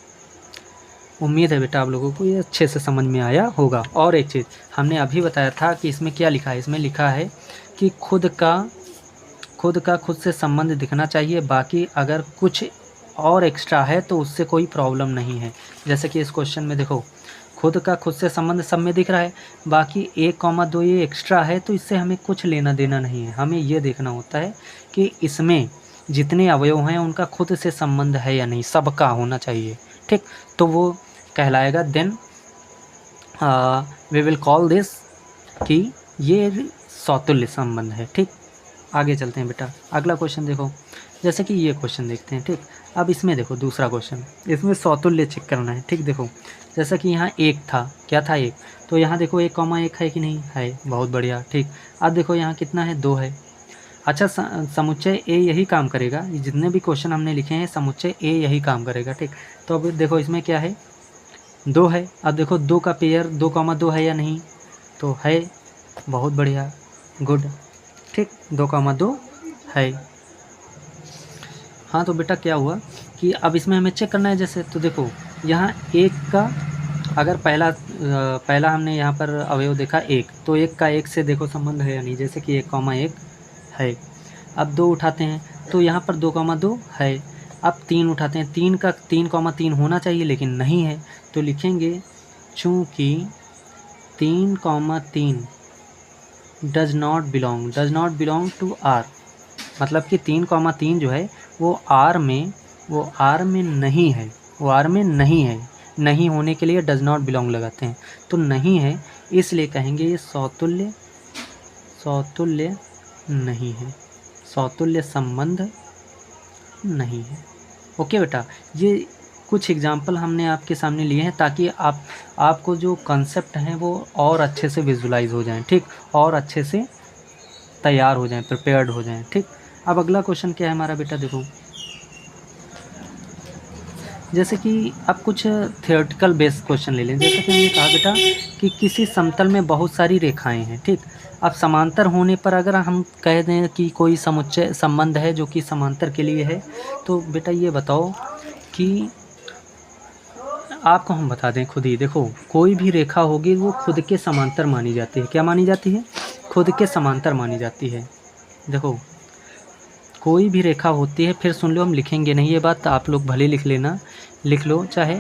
उम्मीद है बेटा आप लोगों को ये अच्छे से समझ में आया होगा। और एक चीज़ हमने अभी बताया था कि इसमें क्या लिखा है, इसमें लिखा है कि खुद का खुद से संबंध दिखना चाहिए, बाकी अगर कुछ और एक्स्ट्रा है तो उससे कोई प्रॉब्लम नहीं है। जैसे कि इस क्वेश्चन में देखो खुद का खुद से संबंध सब में दिख रहा है, बाकी 1,2 ये एक्स्ट्रा है तो इससे हमें कुछ लेना देना नहीं है। हमें ये देखना होता है कि इसमें जितने अवयव हैं उनका खुद से संबंध है या नहीं, सबका होना चाहिए। ठीक, तो वो कहलाएगा then we will call this कि ये सौतुल्य संबंध है। ठीक, आगे चलते हैं बेटा, अगला क्वेश्चन देखो। जैसे कि ये क्वेश्चन देखते हैं। ठीक, अब इसमें देखो दूसरा क्वेश्चन, इसमें सौतुल्य चेक करना है। ठीक, देखो जैसा कि यहाँ एक था, क्या था एक, तो यहाँ देखो 1, 1 है कि नहीं है, बहुत बढ़िया। ठीक, अब देखो यहाँ कितना है, 2 है। अच्छा, समुच्चय ए यही काम करेगा, ये जितने भी क्वेश्चन हमने लिखे हैं समुच्चय ए यही काम करेगा। ठीक, तो अब देखो इसमें क्या है, 2 है। अब देखो 2 का पेयर 2, 2 है या नहीं, तो है, बहुत बढ़िया, गुड। ठीक, 2, 2 है। हाँ, तो बेटा क्या हुआ कि अब इसमें हमें चेक करना है जैसे, तो देखो यहाँ एक का अगर पहला हमने यहाँ पर अवयव देखा एक, तो एक का एक से देखो संबंध है या नहीं, जैसे कि 1, 1 है। अब 2 उठाते हैं तो यहाँ पर 2, 2 है। अब 3 उठाते हैं, 3 का 3, 3 होना चाहिए लेकिन नहीं है, तो लिखेंगे चूँकि 3, 3 does not belong to R, मतलब कि 3, 3 जो है वो आर में नहीं है, वो आर में नहीं है। नहीं होने के लिए डज नॉट बिलोंग लगाते हैं, तो नहीं है, इसलिए कहेंगे ये सौतुल्य नहीं है, सौतुल्य संबंध नहीं है। ओके बेटा, ये कुछ एग्जाम्पल हमने आपके सामने लिए हैं ताकि आपको जो कंसेप्ट हैं वो और अच्छे से विजुलाइज हो जाएं। ठीक, और अच्छे से तैयार हो जाएं, प्रिपेयर्ड हो जाएं। ठीक, अब अगला क्वेश्चन क्या है हमारा बेटा, देखो जैसे कि अब कुछ थियोरेटिकल बेस्ड क्वेश्चन ले लें। जैसे कि हमने कहा बेटा कि किसी समतल में बहुत सारी रेखाएं हैं। ठीक, अब समांतर होने पर अगर हम कह दें कि कोई समुच्चय संबंध है जो कि समांतर के लिए है, तो बेटा ये बताओ कि आपको हम बता दें खुद ही, देखो कोई भी रेखा होगी वो खुद के समांतर मानी जाती है। क्या मानी जाती है? खुद के समांतर मानी जाती है। देखो कोई भी रेखा होती है, फिर सुन लो, हम लिखेंगे नहीं ये बात, आप लोग भले लिख लेना, लिख लो चाहे,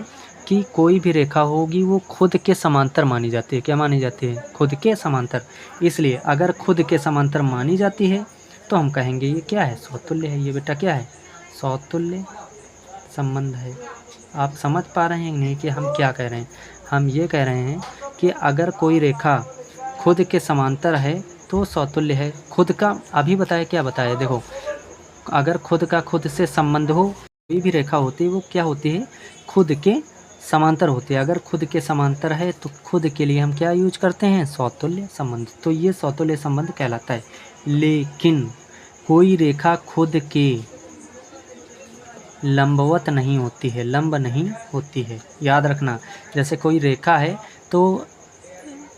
कि कोई भी रेखा होगी वो खुद के समांतर मानी जाती है। क्या मानी जाती है? खुद के समांतर। इसलिए अगर खुद के समांतर मानी जाती है तो हम कहेंगे ये क्या है? सौतुल्य है। ये बेटा क्या है? सौतुल्य संबंध है। आप समझ पा रहे हैं नहीं कि हम क्या कह रहे हैं? हम ये कह रहे हैं कि अगर कोई रेखा खुद के समांतर है तो सौतुल्य है। खुद का अभी बताया, क्या बताया? देखो अगर खुद का खुद से संबंध हो, कोई भी रेखा होती है वो क्या होती है? खुद के समांतर होती है। अगर खुद के समांतर है तो खुद के लिए हम क्या यूज करते हैं? सौतुल्य संबंध। तो ये सौतुल्य संबंध कहलाता है। लेकिन कोई रेखा खुद के लंबवत नहीं होती है, लंब नहीं होती है। याद रखना, जैसे कोई रेखा है तो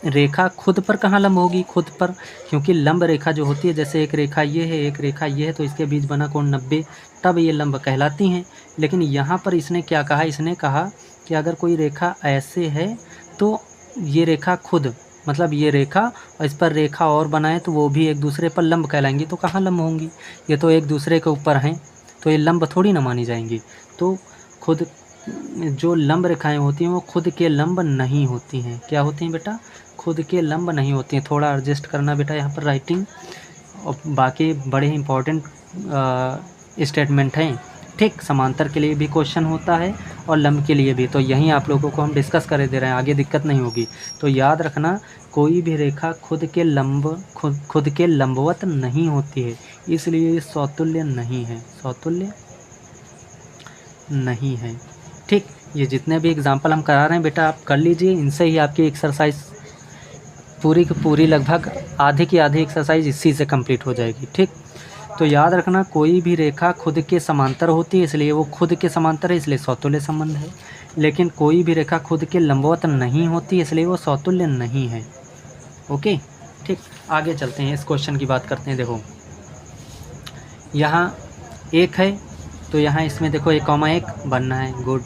रेखा खुद पर कहाँ लंब होगी? खुद पर, क्योंकि लंब रेखा जो होती है, जैसे एक रेखा ये है, एक रेखा ये है, तो इसके बीच बना कोण 90, तब ये लंब कहलाती हैं। लेकिन यहाँ पर इसने क्या कहा? इसने कहा कि अगर कोई रेखा ऐसे है तो ये रेखा खुद, मतलब ये रेखा और इस पर रेखा और बनाए तो वो भी एक दूसरे पर लंब कहलाएंगी। तो कहाँ लंब होंगी? ये तो एक दूसरे के ऊपर हैं, तो ये लंब थोड़ी ना मानी जाएंगी। तो खुद जो लंब रेखाएं होती हैं वो खुद के लंब नहीं होती हैं। क्या होती हैं बेटा? खुद के लंब नहीं होती हैं। थोड़ा एडजस्ट करना बेटा यहाँ पर राइटिंग, और बाकी बड़े ही इम्पोर्टेंट स्टेटमेंट हैं। ठीक, समांतर के लिए भी क्वेश्चन होता है और लंब के लिए भी, तो यहीं आप लोगों को हम डिस्कस कर दे रहे हैं, आगे दिक्कत नहीं होगी। तो याद रखना, कोई भी रेखा खुद के लंबवत नहीं होती है, इसलिए सौतुल्य नहीं है, सौतुल्य नहीं है। ठीक, ये जितने भी एग्जाम्पल हम करा रहे हैं बेटा आप कर लीजिए, इनसे ही आपकी एक्सरसाइज पूरी की पूरी, लगभग आधी की आधी एक्सरसाइज इसी से कंप्लीट हो जाएगी। ठीक, तो याद रखना, कोई भी रेखा खुद के समांतर होती है, इसलिए वो खुद के समांतर है, इसलिए सौतुल्य संबंध है। लेकिन कोई भी रेखा खुद के लंबवत नहीं होती, इसलिए वो सौतुल्य नहीं है। ओके, ठीक, आगे चलते हैं, इस क्वेश्चन की बात करते हैं। देखो यहाँ एक है तो यहाँ इसमें देखो 1, 1 बनना है, गुड।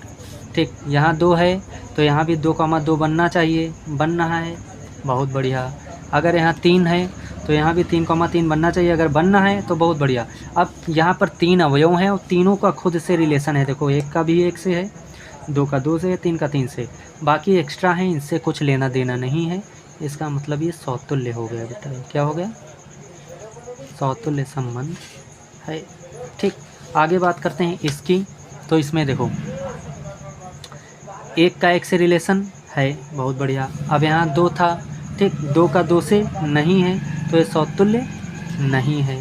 ठीक, यहाँ 2 है तो यहाँ भी 2, 2 बनना चाहिए, बन रहा है, बहुत बढ़िया। अगर यहाँ 3 है तो यहाँ भी 3, 3 बनना चाहिए, अगर बनना है तो बहुत बढ़िया। अब यहाँ पर 3 अवयव हैं और तीनों का खुद से रिलेशन है। देखो 1 का भी 1 से है, 2 का 2 से है, 3 का 3 से, बाकी एक्स्ट्रा है, इनसे कुछ लेना देना नहीं है। इसका मतलब ये सौतुल्य हो गया बेटा। क्या हो गया? सौतुल्य संबंध है। ठीक, आगे बात करते हैं इसकी। तो इसमें देखो 1 का 1 से रिलेशन है, बहुत बढ़िया। अब यहाँ 2 था, ठीक, 2 का 2 से नहीं है, तो ये सौतुल्य नहीं है,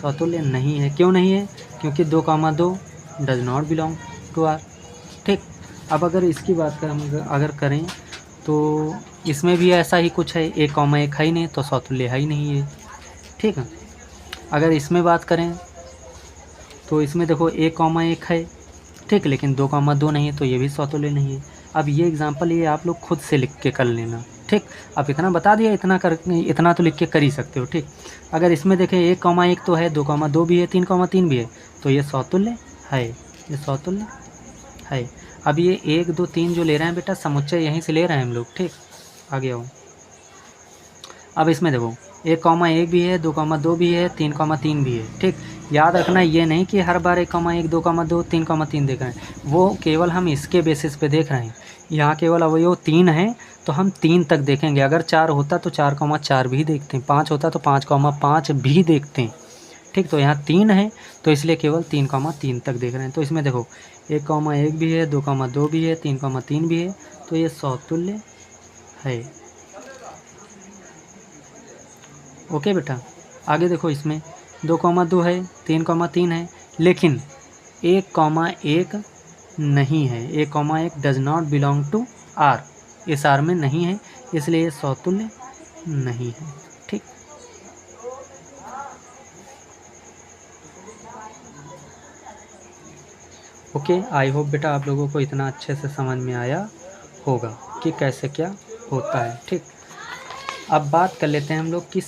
समतुल्य नहीं है। क्यों नहीं है? क्योंकि 2,2 does not belong to R. ठीक, अब अगर इसकी बात करें, हम अगर करें तो इसमें भी ऐसा ही कुछ है, 1,1 है ही नहीं तो समतुल्य है ही नहीं है। ठीक है, अगर इसमें बात करें तो इसमें देखो 1,1 है, ठीक, लेकिन 2,2 नहीं है तो ये भी समतुल्य नहीं है। अब ये एग्जांपल ये आप लोग खुद से लिख के कर लेना। ठीक, अब इतना बता दिया, इतना तो लिख के कर ही सकते हो। ठीक, अगर इसमें देखें 1,1 तो है, 2,2 भी है, 3,3 भी है, तो ये समतुल्य है, ये समतुल्य है। अब ये 1, 2, 3 जो ले रहे हैं बेटा, समुच्चय यहीं से ले रहे हैं हम लोग। ठीक, आगे आओ। अब इसमें देखो 1,1 भी है, 2,2 भी है, 3,3 भी है। ठीक, याद रखना ये नहीं कि हर बार 1,1, 2,2, 3,3 देख रहे हैं, वो केवल हम इसके बेसिस पे देख रहे हैं। यहाँ केवल अवयव 3 है तो हम 3 तक देखेंगे। अगर 4 होता तो 4,4 भी देखते हैं, 5 होता तो 5,5 भी देखते हैं। ठीक, तो यहाँ 3 है तो इसलिए केवल 3,3 तक देख रहे हैं। तो इसमें देखो 1,1 भी है, 2,2 भी है, 3,3 भी है, तो ये समतुल्य है। ओके बेटा, आगे देखो, इसमें 2,2 है, 3,3 है, लेकिन 1,1 नहीं है। 1,1 does not belong to R, इस आर में नहीं है, इसलिए समतुल्य नहीं है। ठीक, ओके, आई होप बेटा आप लोगों को इतना अच्छे से समझ में आया होगा कि कैसे क्या होता है। ठीक, अब बात कर लेते हैं हम लोग कि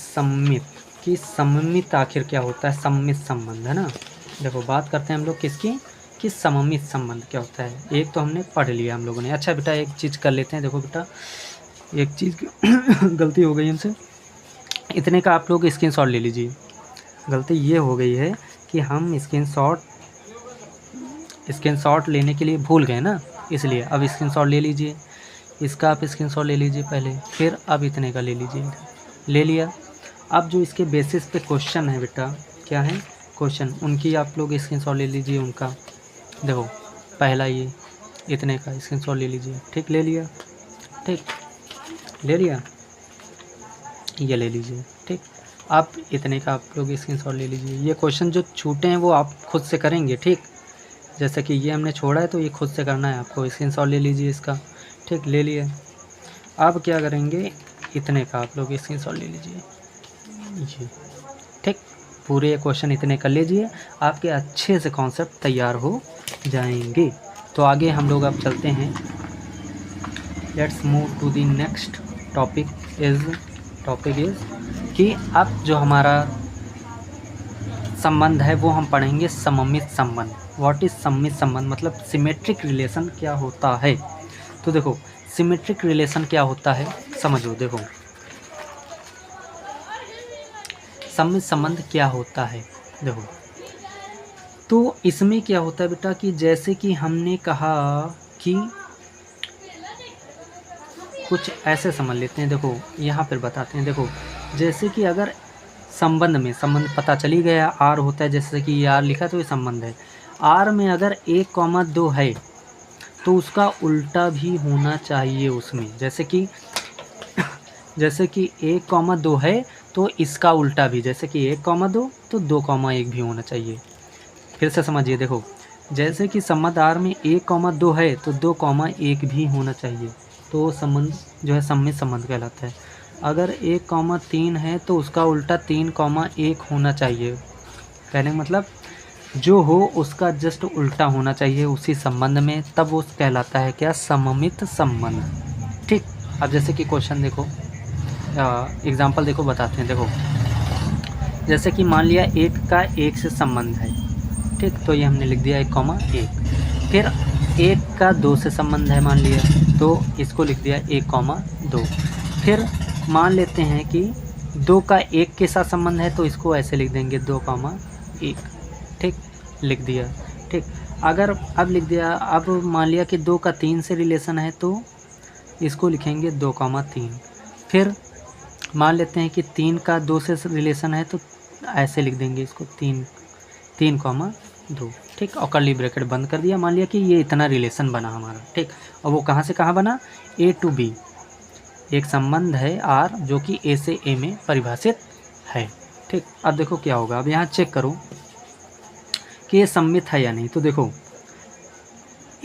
सममित आखिर क्या होता है। सममित संबंध है ना। देखो बात करते हैं हम लोग किसकी, कि सममित संबंध क्या होता है। एक तो हमने पढ़ लिया हम लोगों ने। अच्छा बेटा, एक चीज़ कर लेते हैं। देखो बेटा, एक चीज़ गलती हो गई हमसे, इतने का आप लोग स्क्रीनशॉट ले लीजिए। गलती ये हो गई है कि हम स्क्रीनशॉट लेने के लिए भूल गए ना, इसलिए अब स्क्रीनशॉट ले लीजिए। इसका आप स्क्रीनशॉट ले लीजिए पहले, फिर अब इतने का ले लीजिए। ले लिया। अब जो इसके बेसिस पे क्वेश्चन है बेटा, क्या है क्वेश्चन, उनकी आप लोग स्क्रीनशॉट ले लीजिए। उनका देखो, पहला ये इतने का स्क्रीनशॉट ले लीजिए। ठीक, ले लिया। ठीक, ले लिया, ये ले लीजिए। ठीक, अब इतने का आप लोग स्क्रीनशॉट ले लीजिए। ये क्वेश्चन जो छूटे हैं वो आप खुद से करेंगे। ठीक, जैसे कि ये हमने छोड़ा है तो ये खुद से करना है आपको। स्क्रीनशॉट ले लीजिए इसका। ठीक, ले लिए। अब क्या करेंगे, इतने का आप लोग स्क्रीनशॉट ले लीजिए ये। ठीक, पूरे क्वेश्चन इतने कर लीजिए, आपके अच्छे से कॉन्सेप्ट तैयार हो जाएंगे। तो आगे हम लोग अब चलते हैं। Let's move to the next topic is कि अब जो हमारा संबंध है वो हम पढ़ेंगे सममित संबंध। व्हाट इज़ सममित संबंध, मतलब सिमेट्रिक रिलेशन क्या होता है। तो देखो, सिमेट्रिक रिलेशन क्या होता है समझो। देखो, सममित संबंध क्या होता है। देखो, तो इसमें क्या होता है बेटा, कि जैसे कि हमने कहा कि कुछ ऐसे समझ लेते हैं। देखो यहाँ पर बताते हैं। देखो, जैसे कि अगर संबंध पता चली गया, आर होता है, जैसे कि ये आर लिखा तो ये संबंध है। आर में अगर 1,2 है तो उसका उल्टा भी होना चाहिए उसमें। जैसे कि 1,2 है तो इसका उल्टा भी, जैसे कि 1,2 तो 2,1 भी होना चाहिए। फिर से समझिए। देखो, जैसे कि संबंध आर में 1,2 है तो 2,1 भी होना चाहिए, तो संबंध जो है सममित संबंध कहलाता है। अगर 1,3 है तो उसका उल्टा 3,1 होना चाहिए। कहने का मतलब जो हो उसका जस्ट उल्टा होना चाहिए उसी संबंध में, तब वो कहलाता है क्या, सममित संबंध। ठीक, अब जैसे कि क्वेश्चन देखो, एग्जांपल देखो, बताते हैं। देखो, जैसे कि मान लिया 1 का 1 से संबंध है। ठीक, तो ये हमने लिख दिया 1,1। फिर 1 का 2 से संबंध है मान लिया, तो इसको लिख दिया 1,2। फिर मान लेते हैं कि 2 का 1 के साथ संबंध है तो इसको ऐसे लिख देंगे 2,1। ठीक, लिख दिया। ठीक, अगर अब लिख दिया, अब मान लिया कि 2 का 3 से रिलेशन है तो इसको लिखेंगे 2,3। फिर मान लेते हैं कि 3 का 2 से रिलेशन है तो ऐसे लिख देंगे इसको 3,2। ठीक, और कर्ली ब्रैकेट बंद कर दिया। मान लिया कि ये इतना रिलेशन बना हमारा। ठीक, और वो कहाँ से कहाँ बना, A to B। एक संबंध है R जो कि A से A में परिभाषित है। ठीक। ठीक। अब देखो क्या होगा, अब यहाँ चेक करो कि ये सम्मित है या नहीं। तो देखो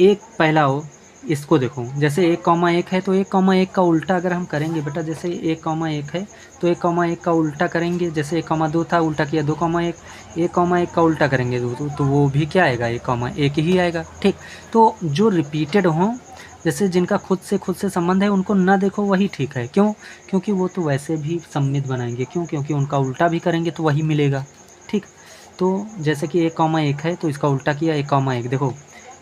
एक पहला हो, इसको देखो, जैसे 1,1 है तो 1,1 का उल्टा अगर हम करेंगे बेटा, जैसे 1,1 है तो 1,1 का उल्टा करेंगे, जैसे 1,2 था उल्टा किया 2,1, 1,1 का उल्टा करेंगे तो वो भी क्या आएगा, 1,1 ही आएगा। ठीक। तो जो रिपीटेड हों, जैसे जिनका खुद से संबंध है उनको ना देखो, वही ठीक है। क्यों? क्योंकि वो तो वैसे भी सम्मित बनाएंगे। क्यों? क्योंकि उनका उल्टा भी करेंगे तो वही मिलेगा। ठीक। तो जैसे कि 1,1 है तो इसका उल्टा किया 1,1, देखो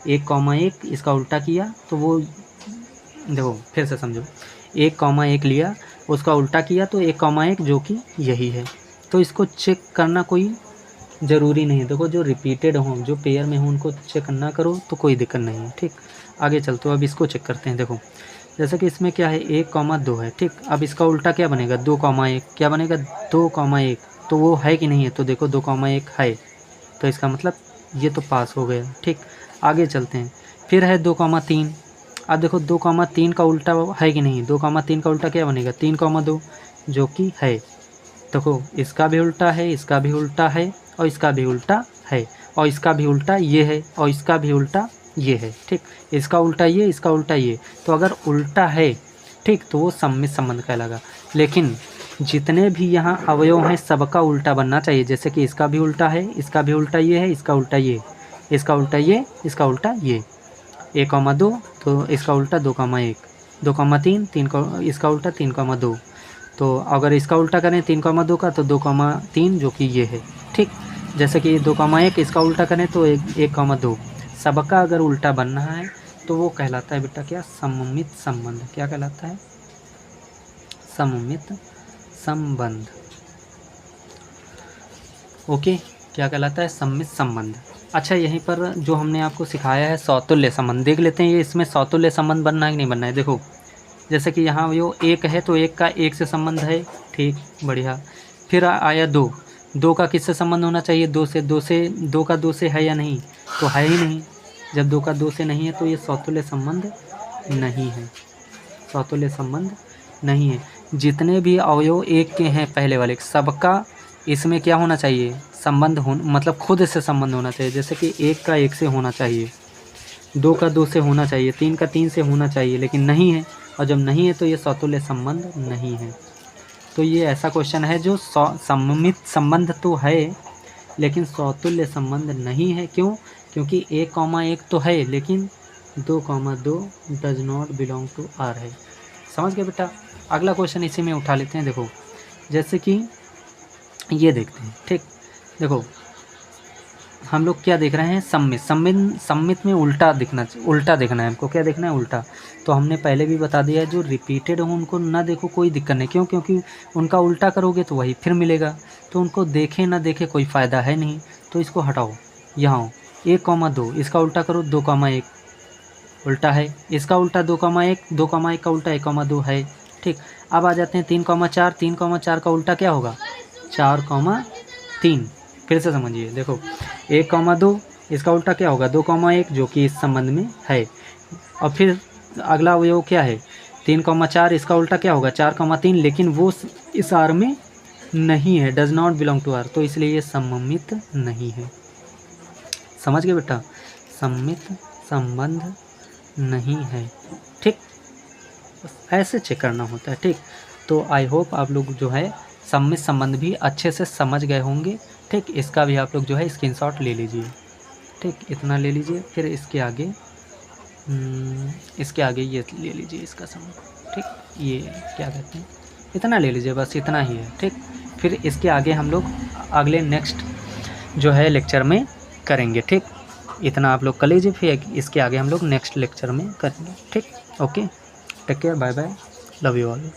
1,1 इसका उल्टा किया तो वो, देखो फिर से समझो, 1,1 लिया उसका उल्टा किया तो 1,1 जो कि यही है। तो इसको चेक करना कोई ज़रूरी नहीं है। देखो जो रिपीटेड हों, जो पेयर में हों, उनको चेक ना करो तो कोई दिक्कत नहीं है। ठीक। आगे चलते हो, अब इसको चेक करते हैं। देखो जैसे कि इसमें क्या है, 1,2 है। ठीक। अब इसका उल्टा क्या बनेगा, 2,1, क्या बनेगा 2,1, तो वो है कि नहीं है, तो देखो 2,1 है, तो इसका मतलब ये तो पास हो गया। ठीक। आगे चलते हैं, फिर है 2,3। अब देखो 2,3 का उल्टा है कि नहीं, 2,3 का उल्टा क्या बनेगा 3,2, जो कि है। देखो इसका भी उल्टा है, इसका भी उल्टा है, और इसका भी उल्टा है, और इसका भी उल्टा ये है, और इसका भी उल्टा ये है। ठीक। इसका उल्टा ये, इसका उल्टा ये, तो अगर उल्टा है, ठीक, तो वो सम्मित संबंध कहलाएगा। लेकिन जितने भी यहाँ अवयव हैं सबका उल्टा बनना चाहिए। जैसे कि इसका भी उल्टा है, इसका भी उल्टा ये है, इसका उल्टा ये, इसका उल्टा ये, इसका उल्टा ये, 1,2 तो इसका उल्टा 2,1, 2,3 इसका उल्टा 3,2, तो अगर इसका उल्टा करें 3,2 का तो 2,3 जो कि ये है। ठीक। जैसे कि 2,1 इसका उल्टा करें तो 1,2, सबका अगर उल्टा बनना है तो वो कहलाता है बेटा क्या, सममित संबंध। क्या कहलाता है, सममित संबंध। ओके, क्या कहलाता है, सममित संबंध। अच्छा, यहीं पर जो हमने आपको सिखाया है सौतुल्य संबंध, देख लेते हैं ये इसमें सौतुल्य संबंध बनना है कि नहीं बनना है। देखो जैसे कि यहाँ वो 1 है तो 1 का 1 से संबंध है। ठीक, बढ़िया। फिर आया 2, 2 का किससे संबंध होना चाहिए, 2 से, 2 का 2 से है या नहीं, तो है ही नहीं। जब 2 का 2 से नहीं है तो ये सौतुल्य संबंध नहीं है, सौतुल्य संबंध नहीं है। जितने भी अवयव 1 के हैं पहले वाले, सबका इसमें क्या होना चाहिए, संबंध हो, मतलब खुद से संबंध होना चाहिए। जैसे कि 1 का 1 से होना चाहिए, 2 का 2 से होना चाहिए, 3 का 3 से होना चाहिए, लेकिन नहीं है। और जब नहीं है तो ये सौतुल्य संबंध नहीं है। तो ये ऐसा क्वेश्चन है जो सममित संबंध तो है लेकिन सौतुल्य संबंध नहीं है। क्यों? क्योंकि 1,1 तो है लेकिन 2,2 does not belong to R है। समझ गए बेटा? अगला क्वेश्चन इसी में उठा लेते हैं। देखो जैसे कि ये देखते हैं। ठीक, देखो हम लोग क्या देख रहे हैं, सम्मित में उल्टा देखना है हमको। क्या देखना है, उल्टा। तो हमने पहले भी बता दिया है, जो रिपीटेड हो उनको ना देखो, कोई दिक्कत नहीं। क्यों? क्योंकि उनका उल्टा करोगे तो वही फिर मिलेगा, तो उनको देखे ना देखे कोई फ़ायदा है नहीं। तो इसको हटाओ, यहाँ 1,2 इसका उल्टा करो 2,1 उल्टा है, इसका उल्टा 2,1, 2,1 का उल्टा 1,2 है। ठीक, अब आ जाते हैं 3,4, 3,4 का उल्टा क्या होगा, 4,3। फिर से समझिए, देखो 1,2 इसका उल्टा क्या होगा, 2,1 जो कि इस संबंध में है। और फिर अगला अवयव क्या है, 3,4 इसका उल्टा क्या होगा, 4,3, लेकिन वो इस आर में नहीं है, does not belong to R, तो इसलिए ये सममित नहीं है। समझ गए बेटा? सममित संबंध नहीं है। ठीक, ऐसे चेक करना होता है। ठीक, तो आई होप आप लोग जो है सममित संबंध भी अच्छे से समझ गए होंगे। ठीक, इसका भी आप लोग जो है स्क्रीनशॉट ले लीजिए। ठीक, इतना ले लीजिए। फिर इसके आगे ये ले लीजिए इसका समूह। ठीक, ये क्या कहते हैं, इतना ले लीजिए, बस इतना ही है। ठीक, फिर इसके आगे हम लोग अगले नेक्स्ट जो है लेक्चर में करेंगे। ठीक, इतना आप लोग कर लीजिए, फिर इसके आगे हम लोग नेक्स्ट लेक्चर में करेंगे। ठीक, okay, take care, bye bye, love you all.